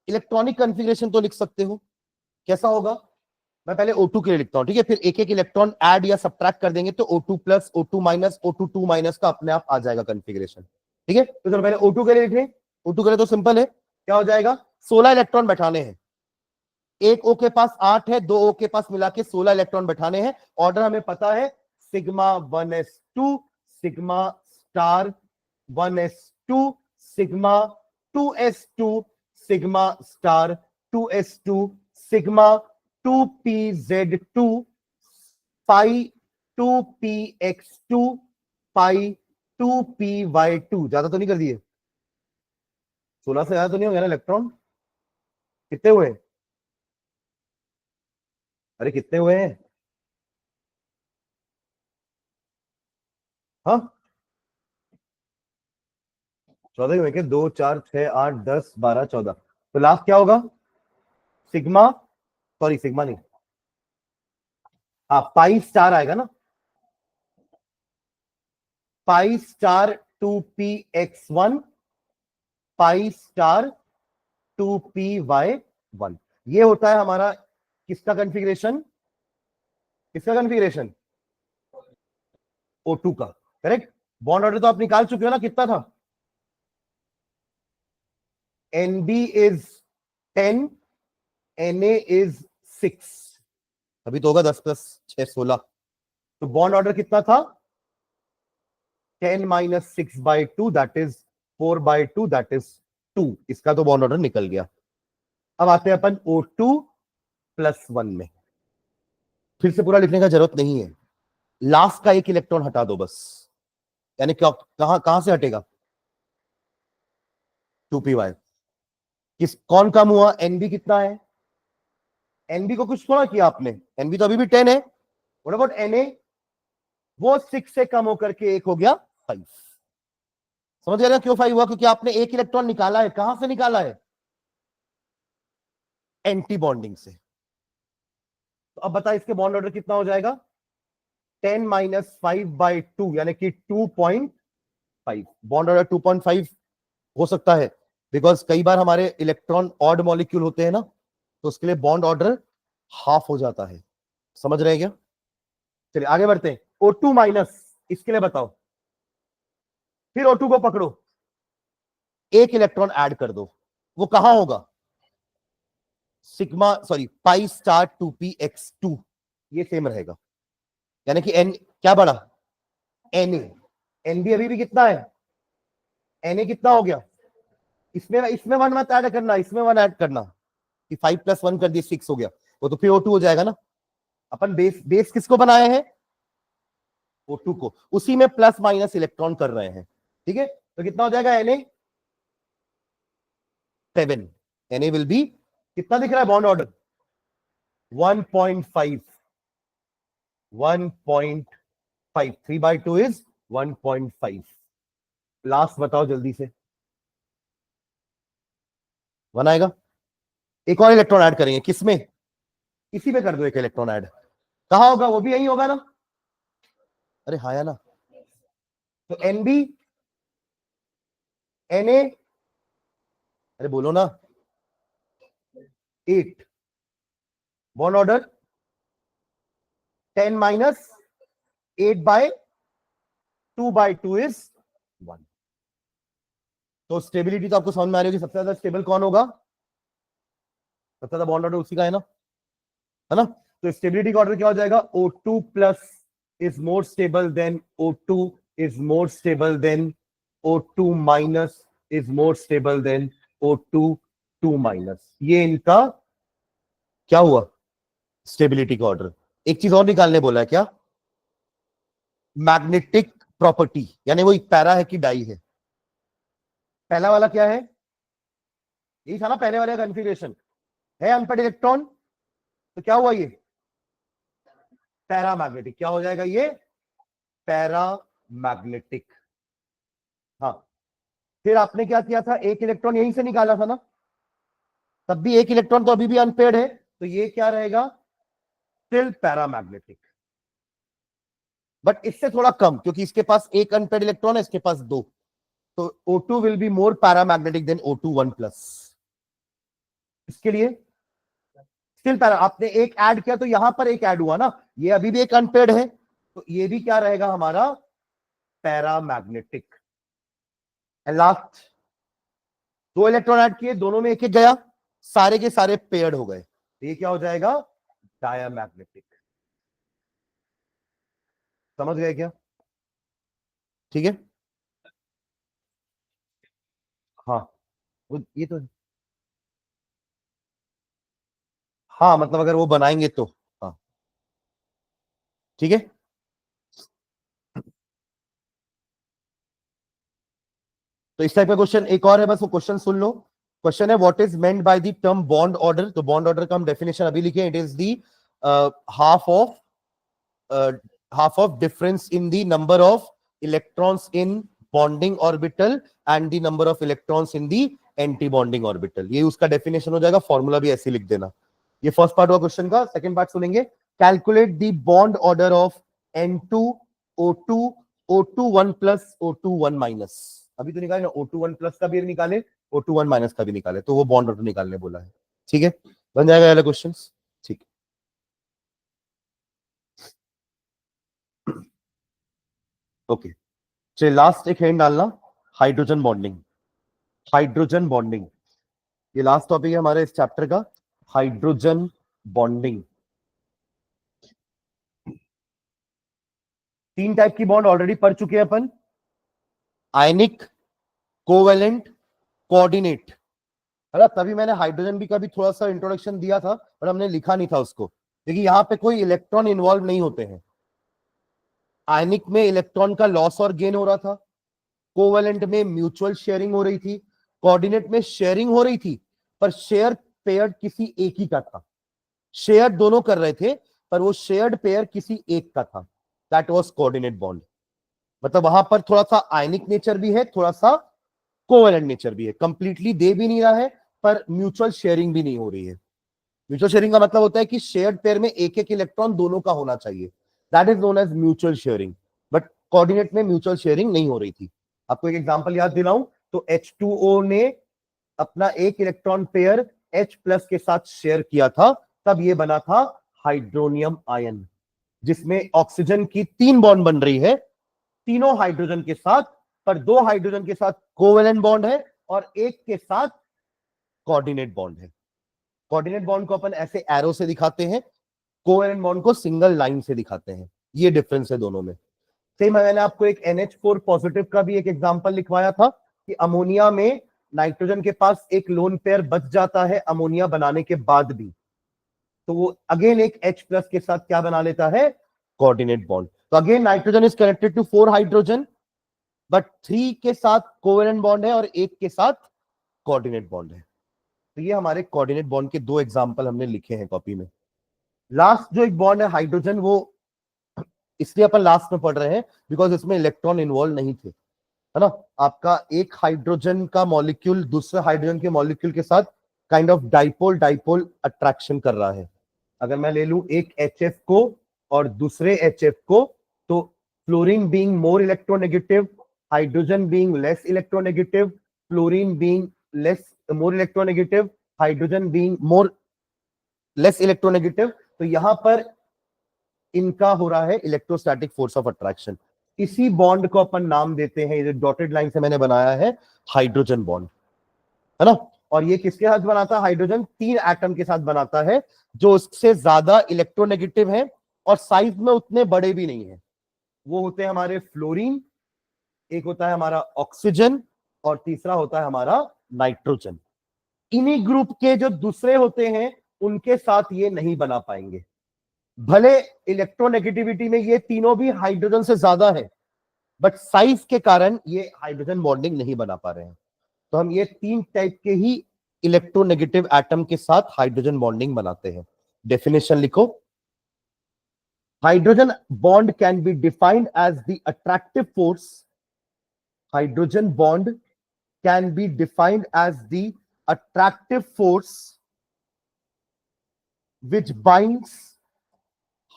इलेक्ट्रॉनिक कॉन्फ़िगरेशन तो लिख सकते हो। कैसा होगा, मैं पहले O2 के लिए लिखता हूं, ठीक है, फिर एक एक इलेक्ट्रॉन ऐड या सब्ट्रैक्ट कर देंगे तो O2 plus O2 minus O2 2 minus का अपने आप आ जाएगा कॉन्फ़िगरेशन। ठीक है, तो चलो पहले O2 के लिए लिख लें। O2 के लिए तो सिंपल है, क्या हो जाएगा, 16 इलेक्ट्रॉन बैठाने हैं, एक O के पास 8 है, दो O के पास मिला के 16 इलेक्ट्रॉन बैठाने हैं। ऑर्डर हमें पता है, sigma 1s2 sigma star 1s2 sigma 2s2 sigma star 2s2 sigma 2pz2 पाई 2px2 पाई 2py2। ज्यादा तो नहीं कर दिए, 16 से ज्यादा तो नहीं हो गया ना इलेक्ट्रॉन, कितने हुए, अरे कितने हुए हैं, हाँ 14 ही हुए क्या, 2 4 6 8 10 12 14, तो लास्ट क्या होगा, सिग्मा, सॉरी सिग्मा नहीं, हाँ पाई स्टार आएगा ना, pi star 2px1 pi star 2py1। ये होता है हमारा किसका कॉन्फ़िगरेशन, किसका कॉन्फ़िगरेशन, O2 का, करेक्ट। बॉन्ड ऑर्डर तो आप निकाल चुके हो ना, कितना था, NB इज 10 Na इज 6, अभी तो होगा 10 प्लस 6 16, तो बॉन्ड ऑर्डर कितना था, 10 minus 6/2 that is 4/2 that is 2, इसका तो बॉन्ड ऑर्डर निकल गया। अब आते हैं अपन O2 प्लस 1 में, फिर से पूरा लिखने का जरूरत नहीं है, लास्ट का एक इलेक्ट्रॉन हटा दो बस, यानी क्या, कहां कहां से हटेगा, 2py, किस कौन कम हुआ, NB कितना है, NB को कुछ थोड़ा किया आपने, NB तो अभी भी 10 है, व्हाट अबाउट Na, वो 6 से कम होकर के एक हो गया 5। समझ गया क्यों 5 हुआ, क्योंकि आपने एक इलेक्ट्रॉन निकाला है, कहां से निकाला है, एंटी बॉन्डिंग से। तो अब बता इसके बॉन्ड ऑर्डर कितना हो जाएगा, 10 माइनस 5/2 यानी कि 2.5। बॉन्ड ऑर्डर 2.5 हो सकता है बिकॉज कई बार हमारे इलेक्ट्रॉन ऑड मॉलिक्यूल होते हैं ना, तो उसके लिए बॉन्ड ऑर्डर हाफ हो जाता है। समझ रहे हैं क्या, चलिए आगे बढ़ते हैं। O2 माइनस, इसके लिए बताओ, फिर O2 को पकड़ो, एक इलेक्ट्रॉन ऐड कर दो, वो कहां होगा, sigma sorry pi star 2px2, ये सेम रहेगा, यानी कि एन क्या बढ़ा, Na, NB अभी भी कितना है, Na कितना हो गया, इसमें इसमें 1 मत ऐड करना, इसमें 1 ऐड करना, कि 5 प्लस 1 कर दिए 6 हो गया, वो तो फिर O2 हो जाएगा ना। अपन बेस बेस किसको बनाया है, O2 को, उसी में प्लस माइनस इलेक्ट्रॉन कर रहे हैं, ठीक है। तो कितना हो जाएगा Na 7. Na विल बी कितना दिख रहा है बॉन्ड ऑर्डर 1.5 1.5 3/2 इज 1.5. लास्ट बताओ जल्दी से बनाएगा एक और इलेक्ट्रॉन ऐड करेंगे किसमें इसी में कर दो एक इलेक्ट्रॉन ऐड कहां होगा वो भी यही होगा ना अरे हाँ या ना तो Nb Na अरे बोलो ना 8 बॉन्ड ऑर्डर 10 माइनस 8/2 इज 1. तो स्टेबिलिटी तो आपको समझ में आ रही होगी सबसे ज्यादा स्टेबल कौन होगा सबसे ज्यादा बॉन्ड ऑर्डर उसी का है ना तो स्टेबिलिटी का ऑर्डर क्या हो जाएगा O2 plus is more stable then O2 is more stable then O2 minus is more stable then O2 2 minus. ये इनका क्या हुआ स्टेबिलिटी का ऑर्डर. एक चीज और निकालने बोला है क्या मैग्नेटिक प्रॉपर्टी यानी वो एक पैरा है कि डाई है. पहला वाला क्या है यही था ना पहले वाले का कन्फिगरेशन है अनपेड इलेक्ट्रॉन तो क्या हुआ ये पैरामैग्नेटिक. क्या हो जाएगा ये पैरामैग्नेटिक. हाँ फिर आपने क्या किया था एक इलेक्ट्रॉन यहीं से निकाला था ना तब भी एक इलेक्ट्रॉन तो अभी भी अनपेड है तो ये क्या रहेगा स्टिल पैरामैग्नेटिक बट इससे थोड़ा कम क्योंकि इसके पास एक अनपेड इलेक्ट्रॉन है इसके पास 2 तो O2 will be more paramagnetic than O2 1 plus. इसके लिए स्टिल पैरा आपने एक ऐड किया तो यहां पर एक ऐड हुआ ना ये अभी भी एक अनपेड है तो ये भी क्या रहेगा हमारा पैरामैग्नेटिक. लास्ट 2 इलेक्ट्रॉन ऐड किए दोनों में एक एक गया सारे के सारे पेयर्ड हो गए तो ये क्या हो जाएगा डायामैग्नेटिक. समझ गए क्या ठीक है हाँ ये तो हाँ मतलब अगर वो बनाएंगे तो हाँ ठीक है. तो इस टाइप का क्वेश्चन एक और है बस वो क्वेश्चन सुन लो. क्वेश्चन है what is meant by the term bond order. तो बॉन्ड ऑर्डर का हम डेफिनेशन अभी लिखे it is the half of difference in the number of electrons in bonding orbital and the number of electrons in the anti bonding orbital. ये उसका definition हो जाएगा formula भी ऐसे लिख देना. ये फर्स्ट पार्ट हुआ क्वेश्चन का. सेकंड पार्ट सुनेंगे calculate the bond order of N2 O2 O2 1 plus O2 1 minus. अभी तो निकाले ना O2 1 प्लस का भी निकाले O2 1 माइनस का भी निकाले तो वो बॉन्ड ऑर्डर निकालने बोला है. ठीक है बन जाएगा वाला क्वेश्चन. ठीक ओके चलिए लास्ट एक हैंड डालना हाइड्रोजन बॉन्डिंग. हाइड्रोजन बॉन्डिंग ये लास्ट टॉपिक है हमारे इस चैप्टर का हाइड्रोजन बॉन्डिंग. 3 टाइप की बॉन्ड ऑलरेडी पढ़ चुके हैं अपन आयनिक कोवेलेंट कोऑर्डिनेट है ना. तभी मैंने हाइड्रोजन भी का भी थोड़ा सा इंट्रोडक्शन दिया था पर हमने लिखा नहीं था उसको क्योंकि यहाँ पे कोई इलेक्ट्रॉन इन्वॉल्व नहीं होते हैं. आयनिक में इलेक्ट्रॉन का लॉस और गेन हो रहा था कोवेलेंट में म्यूचुअल शेयरिंग हो रही थी कोऑर्डिनेट में शेयरिंग हो रही थी पर शेयर पेयर किसी एक ही का था. शेयर दोनों कर रहे थे पर वो शेयर्ड पेयर किसी एक का था दैट वाज कोऑर्डिनेट बॉन्ड. मतलब वहां पर थोड़ा सा आयनिक नेचर भी है थोड़ा सा कोवेलेंट नेचर भी है. कंप्लीटली दे भी नहीं रहा है पर म्यूचुअल शेयरिंग भी नहीं हो रही है. म्यूचुअल शेयरिंग का मतलब होता है कि शेयर्ड पेयर में एक एक इलेक्ट्रॉन दोनों का होना चाहिए that is known as mutual sharing. But coordinate में म्यूचुअल शेयरिंग नहीं हो रही थी. आपको एक एग्जांपल याद दिलाऊं तो H2O ने अपना एक इलेक्ट्रॉन पेयर H प्लस के साथ शेयर किया था तब ये बना था हाइड्रोनियम आयन जिसमें ऑक्सीजन की 3 बॉन्ड बन रही है तीनों हाइड्रोजन के साथ पर 2 हाइड्रोजन के साथ कोवेलेंट बॉन्ड है और एक के साथ कोऑर्डिनेट बॉन्ड है. कोऑर्डिनेट बॉन्ड को अपन ऐसे एरो से दिखाते हैं कोवेलेंट बॉन्ड को सिंगल लाइन से दिखाते हैं. ये डिफरेंस है दोनों में. सेम मैंने आपको एक NH4 पॉजिटिव का भी एक एग्जांपल लिखवाया था कि अमोनिया में नाइट्रोजन के पास एक लोन पेयर बच जाता है अमोनिया बनाने के बाद भी तो वो अगेन एक H प्लस के साथ क्या बना लेता है कोऑर्डिनेट बॉन्ड. तो again nitrogen is connected to 4 hydrogen but 3 के साथ कोवेलेंट बॉन्ड है और 1 के साथ कोऑर्डिनेट बॉन्ड है। तो ये हमारे कोऑर्डिनेट बॉन्ड के 2 एग्जांपल हमने लिखे हैं कॉपी में। लास्ट जो एक बॉन्ड है हाइड्रोजन, वो इसलिए अपन लास्ट में पढ़ रहे हैं बिकॉज इसमें इलेक्ट्रॉन इन्वॉल्व नहीं थे, है ना। आपका एक हाइड्रोजन का मॉलिक्यूल दूसरे हाइड्रोजन के मॉलिक्यूल के साथ kind of dipole dipole attraction कर रहा है। अगर मैं ले लूं एक HF को और दूसरे HF को, तो fluorine being more electronegative, hydrogen being less electronegative, fluorine being less more electronegative, hydrogen being more less electronegative, तो यहां पर इनका हो रहा है इलेक्ट्रोस्टैटिक फोर्स ऑफ अट्रैक्शन। इसी बॉन्ड को अपन नाम देते हैं, ये डॉटेड लाइन से मैंने बनाया है, हाइड्रोजन बॉन्ड, है ना। और ये किसके साथ बनाता है? हाइड्रोजन 3 एटम के साथ बनाता है जो उससे ज्यादा इलेक्ट्रोनेगेटिव है और साइज में उतने बड़े भी नहीं है। वो होते हैं हमारे फ्लोरीन, एक होता है हमारा ऑक्सीजन और तीसरा होता है हमारा नाइट्रोजन। इन्हीं ग्रुप के जो दूसरे होते हैं उनके साथ ये नहीं बना पाएंगे। भले इलेक्ट्रोनेगेटिविटी में ये तीनों भी हाइड्रोजन से ज्यादा है, बट साइज के कारण ये हाइड्रोजन बॉन्डिंग नहीं बना पा रहे हैं। तो हम ये 3 टाइप के ही इलेक्ट्रोनेगेटिव एटम के साथ हाइड्रोजन बॉन्डिंग बनाते हैं। डेफिनेशन लिखो। Hydrogen bond can be defined as the attractive force. Hydrogen bond can be defined as the attractive force which binds.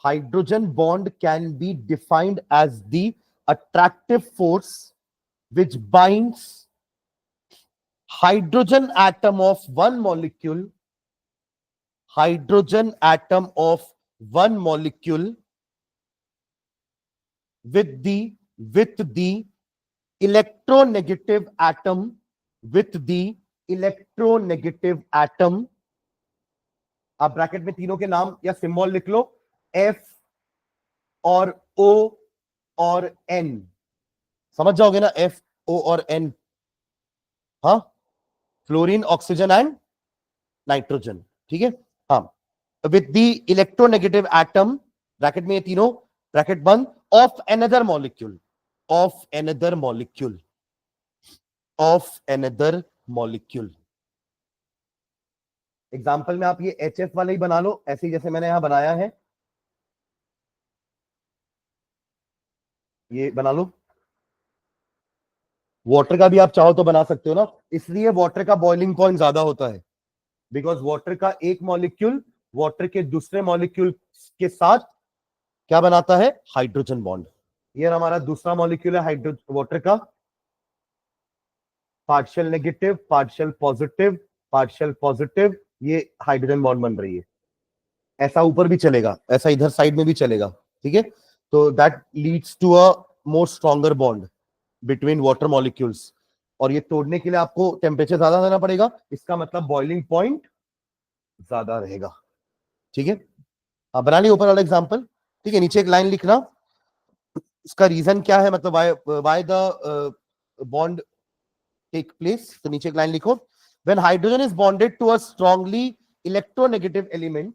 Hydrogen bond can be defined as the attractive force which binds hydrogen atom of one molecule, hydrogen atom of one molecule with the electronegative atom, with the electronegative atom. आप bracket में तीनों के नाम या symbol लिख लो, F और O और N, समझ जाओगे ना, F O और N, हाँ, फ्लोरीन ऑक्सीजन एंड नाइट्रोजन, ठीक है। हाँ, with the electronegative atom, bracket में ये तीनों, ब्रैकेट बंद, of another molecule, of another molecule, of another molecule. Example में आप ये HF वाला ही बना लो, ऐसे ही जैसे मैंने यहां बनाया है, ये बना लो। वाटर का भी आप चाहो तो बना सकते हो ना, इसलिए वाटर का बॉइलिंग पॉइंट ज्यादा होता है, बिकॉज वाटर का एक मॉलिक्यूल वाटर के दूसरे मॉलिक्यूल के साथ क्या बनाता है? Hydrogen bond. ये हमारा दूसरा मॉलिक्यूल है हाइड्रो वाटर का, partial negative, partial positive, partial positive, ये हाइड्रोजन बॉन्ड बन रही है। ऐसा ऊपर भी चलेगा, ऐसा इधर साइड में भी चलेगा, ठीक है। तो that leads to a more stronger bond between water molecules. और ये तोड़ने के लिए आपको टेम्परेचर ज्यादा देना पड़ेगा, इसका मतलब बॉइलिंग पॉइंट ज्यादा रहेगा, ठीक है। हाँ, बना लिया ऊपर वाला एग्जांपल, ठीक है। नीचे एक लाइन लिखना, इसका रीजन क्या है, मतलब why the bond take place. तो नीचे एक लाइन लिखो, when hydrogen is bonded to a strongly electronegative element,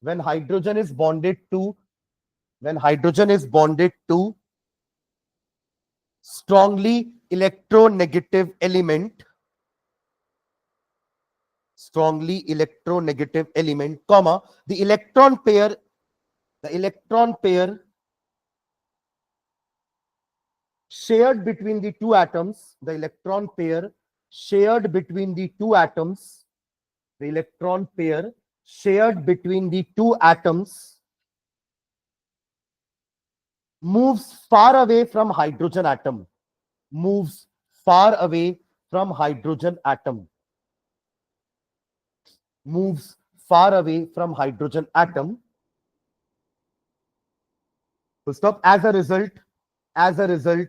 when hydrogen is bonded to when hydrogen is bonded to strongly electronegative element, strongly electronegative element, comma, the electron pair shared between the two atoms, the electron pair shared between the two atoms, the electron pair shared between the two atoms moves far away from hydrogen atom, moves far away from hydrogen atom, moves far away from hydrogen atom. Full stop. As a result,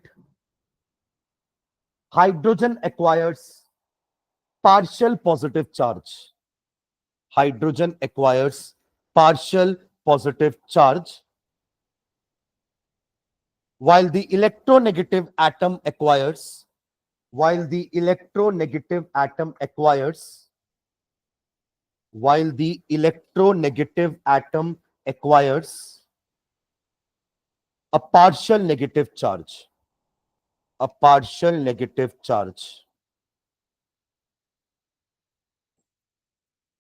hydrogen acquires partial positive charge. Hydrogen acquires partial positive charge, while the electronegative atom acquires, while the electronegative atom acquires, while the electronegative atom acquires a partial negative charge. a partial negative charge.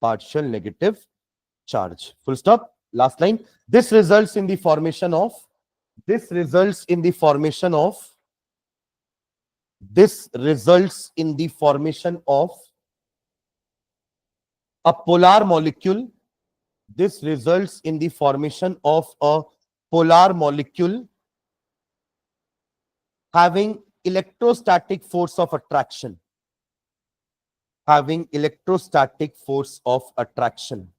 Partial negative charge. Full stop. Last line. This results in the formation of a polar molecule. This results in the formation of a polar molecule having electrostatic force of attraction. Having electrostatic force of attraction.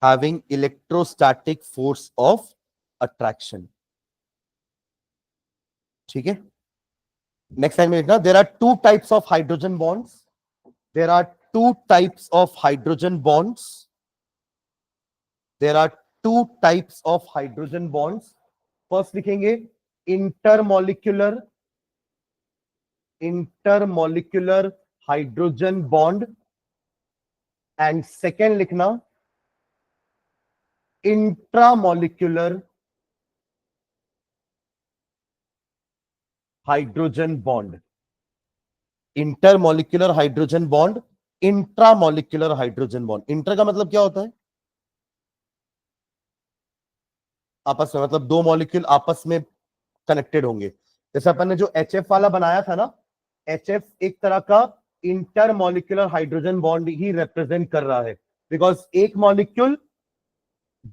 Having electrostatic force of attraction. ठीक है? Next line में लिखना, there are two types of hydrogen bonds. There are two types of hydrogen bonds. There are two types of hydrogen bonds. First लिखेंगे intermolecular hydrogen bond, and second लिखना intramolecular hydrogen bond. Intermolecular hydrogen bond, intramolecular hydrogen bond. Inter का मतलब क्या होता है? आपस में, मतलब दो मॉलिक्यूल आपस में कनेक्टेड होंगे. जैसे अपन ने जो HF वाला बनाया था ना, HF एक तरह का इंटरमॉलिक्यूलर हाइड्रोजन बॉन्ड ही रिप्रेजेंट कर रहा है, बिकॉज एक मॉलिक्यूल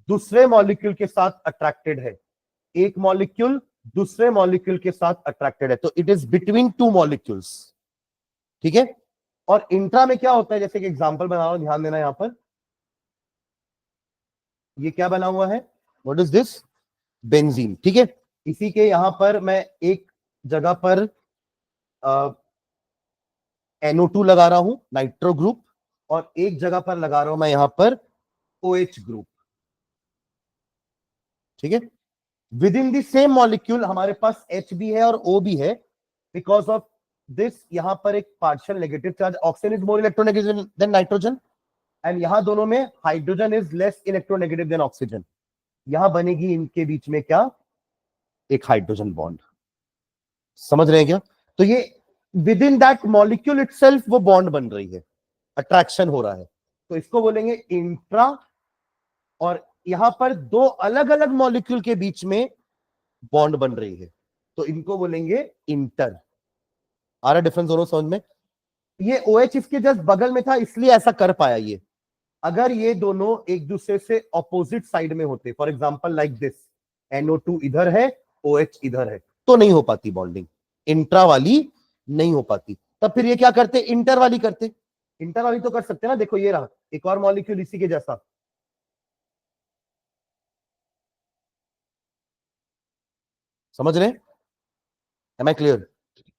दूसरे मॉलिक्यूल के साथ अट्रैक्टेड है. एक मॉलिक्यूल दूसरे मॉलिक्यूल के साथ अट्रैक्टेड है, तो it is between two molecules. ठीक है. और इंट्रा में क्या होता है, जैसे कि एग्जांपल बना रहा हूं, ध्यान देना. यहां पर ये क्या बना हुआ है, व्हाट इज दिस, बेंजीन. ठीक है. इसी के यहां पर मैं एक जगह पर NO2 लगा रहा हूं, नाइट्रो ग्रुप, और एक जगह पर लगा रहा हूं मैं यहां पर OH ग्रुप. ठीक है. With in the same molecule हमारे पास H भी है और O भी है. बिकॉज ऑफ दिस यहां पर एक partial negative charge, oxygen is more electronegative than nitrogen, and यहां दोनों में hydrogen is less electronegative than oxygen. यहां बनेगी इनके बीच में क्या, एक हाइड्रोजन बॉन्ड. समझ रहे हैं क्या? तो ये with in that molecule itself वो बॉन्ड बन रही है, अट्रैक्शन हो रहा है. तो इसको बोलेंगे इंट्रा. और यहां पर दो अलग अलग मॉलिक्यूल के बीच में बॉन्ड बन रही है, तो इनको बोलेंगे इंटर. आ रहा डिफरेंस दोनों समझ में? ये OH इसके जस्ट बगल में था, इसलिए ऐसा कर पाया ये. अगर ये दोनों एक दूसरे से ऑपोजिट साइड में होते, for example like this, NO2 इधर है, OH इधर है, तो नहीं हो पाती बॉन्डिंग. इंट्रा वाली नहीं हो पाती. तब फिर ये क्या करते, इंटर वाली करते. इंटर वाली तो कर सकते ना. देखो ये रहा एक और मॉलिक्यूल इसी के जैसा. समझ रहे? Am I clear?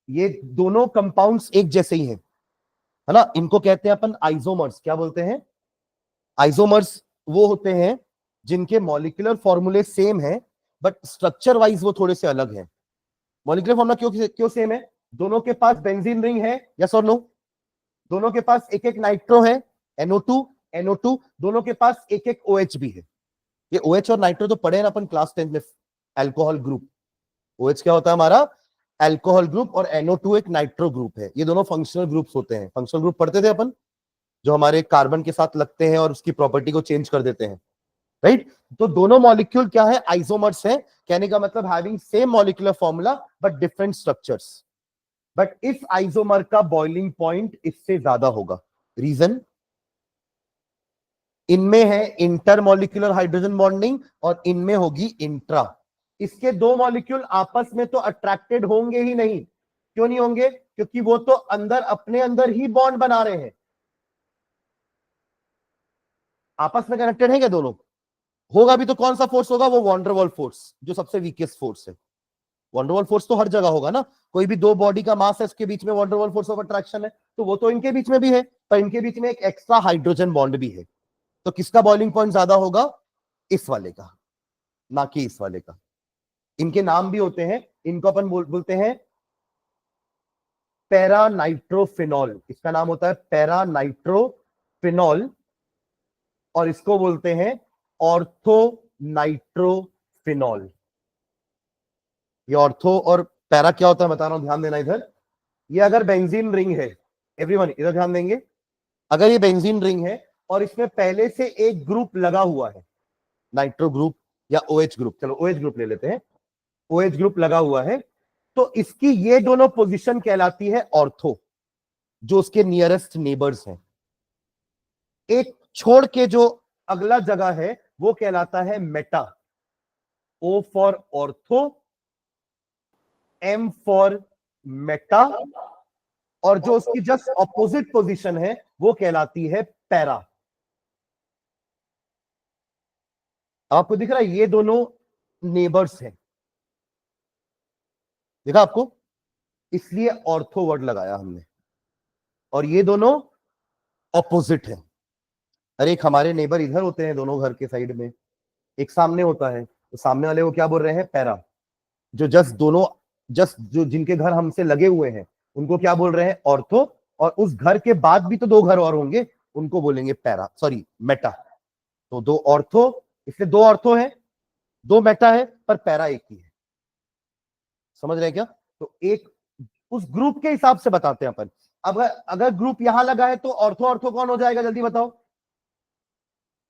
ये दोनों कंपाउंड्स एक जैसे ही हैं, है ना. इनको कहते हैं अपन आइसोमर्स. क्या बोलते हैं? आइसोमर्स वो होते हैं जिनके मॉलिक्यूलर फॉर्मूले सेम है, बट स्ट्रक्चर वाइज वो थोड़े से अलग हैं. मॉलिक्यूलर फॉर्मूला क्यों सेम है? दोनों के पास बेंजीन रिंग है, यस और नो. दोनों के पास एक एक नाइट्रो है, NO2. दोनों के पास एक एक OH भी है. ये OH और नाइट्रो तो पढ़े ना अपन क्लास 10 में, अल्कोहल ग्रुप. OH क्या होता है हमारा, अल्कोहल ग्रुप, और NO2 एक नाइट्रो ग्रुप है. ये दोनों फंक्शनल ग्रुप्स होते हैं. फंक्शनल ग्रुप पढ़ते थे अपन, जो हमारे कार्बन के साथ लगते हैं और उसकी प्रॉपर्टी को चेंज कर देते हैं, राइट. तो दोनों मॉलिक्यूल क्या है, आइसोमर्स है. कहने का मतलब having same molecular formula but different structures. But इस आइसोमर का बॉइलिंग पॉइंट इससे ज्यादा होगा. रीजन, इनमें है इंटरमॉलिक्यूलर हाइड्रोजन बॉन्डिंग और इनमें होगी इंट्रा. इसके दो मॉलिक्यूल आपस में तो अट्रैक्टेड होंगे ही नहीं. क्यों नहीं होंगे? क्योंकि वो तो अंदर अपने अंदर ही बॉन्ड बना रहे हैं. आपस में कनेक्टेड है क्या दोनों? होगा भी तो कौन सा फोर्स होगा, वो वॉन डेर वाल्स फोर्स, जो सबसे वीकेस्ट फोर्स है. वॉन डेर वाल्स फोर्स तो हर जगह होगा ना. कोई भी दो बॉडी का मास है, उसके बीच में van der Waals force of attraction है, तो वो तो इनके बीच में भी है, पर इनके बीच में एक एक्स्ट्रा हाइड्रोजन बॉन्ड भी है. तो किसका बॉइलिंग पॉइंट ज्यादा होगा? इस वाले का, ना कि इस वाले का. इनके नाम भी होते हैं. इनको अपन बोलते हैं पैरा नाइट्रोफिनॉल. इसका नाम होता है पैरा नाइट्रोफिनॉल, और इसको बोलते हैं ऑर्थो नाइट्रोफिनॉल. ये ऑर्थो और पैरा क्या होता है बता रहा हूं, ध्यान देना इधर। ये अगर बेंजीन रिंग है, एवरीवन इधर ध्यान देंगे, अगर ये बेंजीन रिंग है और इसमें पहले से एक ग्रुप लगा हुआ है, नाइट्रो ग्रुप या OH ग्रुप, चलो OH ग्रुप ले लेते हैं, OH ग्रुप लगा हुआ है, तो इसकी ये दोनों पोजीशन कहलाती है ऑर्थो, जो उसके नियरेस्ट नेबर्स हैं। एक छोड़ के जो अगला जगह है वो कहलाता है Meta, O for ortho, M for Meta, और जो उसकी जस्ट ऑपोजिट पोजीशन है वो कहलाती है पैरा। आपको दिख रहा है ये दोनों नेबर्स हैं, देखा आपको, इसलिए ऑर्थो वर्ड लगाया हमने, और ये दोनों ऑपोजिट है। अरे एक हमारे नेबर इधर होते हैं दोनों घर के साइड में, एक सामने होता है, तो सामने वाले को क्या बोल रहे हैं, पैरा। जो जस्ट जो जिनके घर हमसे लगे हुए हैं उनको क्या बोल रहे हैं, ऑर्थो, और उस घर के बाद भी तो दो घर और होंगे, उनको बोलेंगे पैरा, सॉरी मेटा। तो दो ऑर्थो, इसलिए दो ऑर्थो है, दो मेटा है, पर पैरा एक ही है। समझ रहे हैं क्या? तो एक उस ग्रुप के हिसाब से बताते हैं अपन। अब अगर ग्रुप यहां लगा है तो ऑर्थो ऑर्थो कौन हो जाएगा, जल्दी बताओ।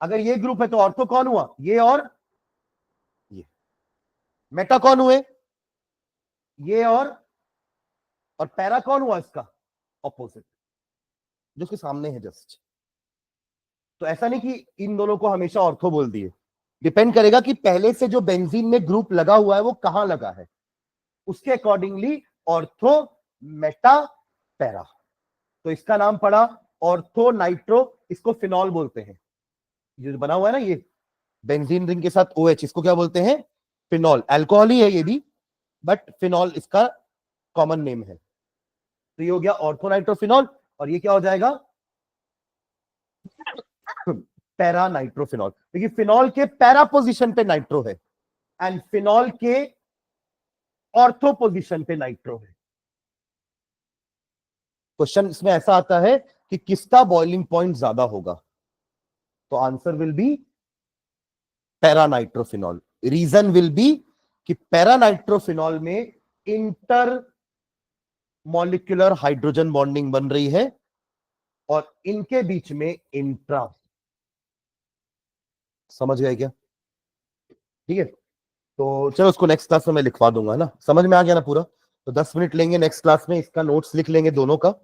अगर ये ग्रुप है तो ऑर्थो कौन हुआ, ये और ये। मेटा कौन हुए, ये और पैरा कौन हुआ इसका ऑपोजिट, जो उसके सामने है जस्ट। तो ऐसा नहीं कि इन दोनों को हमेशा ऑर्थो बोल दिए, डिपेंड करेगा कि पहले से जो बेंजीन में ग्रुप लगा हुआ है वो कहां लगा है, उसके अकॉर्डिंगली ऑर्थो मेटा पैरा। तो इसका नाम पड़ा ऑर्थो नाइट्रो, इसको फिनॉल बोलते हैं। ये जो बना हुआ है ना ये बेंजीन रिंग के साथ OH, इसको क्या बोलते हैं, फिनॉल। अल्कोहल ही है ये भी, बट फिनॉल इसका कॉमन नेम है। तो ये हो गया ऑर्थो नाइट्रोफिनॉल, और ये क्या हो जाएगा, पैरा नाइट्रोफिनॉल। क्योंकि फिनॉल के पैरा पोजीशन पे नाइट्रो है एंड फिनॉल के ऑर्थो पोजीशन पे नाइट्रो है। क्वेश्चन इसमें ऐसा आता है कि किसका बॉइलिंग पॉइंट ज्यादा होगा, तो answer will be para nitrophenol. Reason will be कि पैरा नाइट्रोफिनॉल में इंटर मॉलिक्यूलर हाइड्रोजन बॉन्डिंग बन रही है और इनके बीच में इंट्रा। समझ गए क्या? ठीक है, तो चलो उसको नेक्स्ट क्लास में मैं लिखवा दूंगा, है ना, समझ में आ गया ना पूरा। तो 10 मिनट लेंगे नेक्स्ट क्लास में, इसका नोट्स लिख लेंगे दोनों का,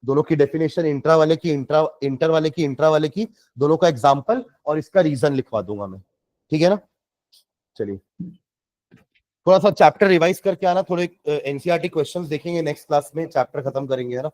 दोनों की डेफिनेशन, इंट्रा वाले की, इंटर वाले की, इंट्रा वाले की, दोनों का एग्जाम्पल, और इसका रीजन लिखवा दूंगा मैं। ठीक है ना, चलिए थोड़ा सा चैप्टर रिवाइज करके आना, थोड़े एनसीईआरटी क्वेश्चंस देखेंगे नेक्स्ट क्लास में, चैप्टर खत्म करेंगे, है ना।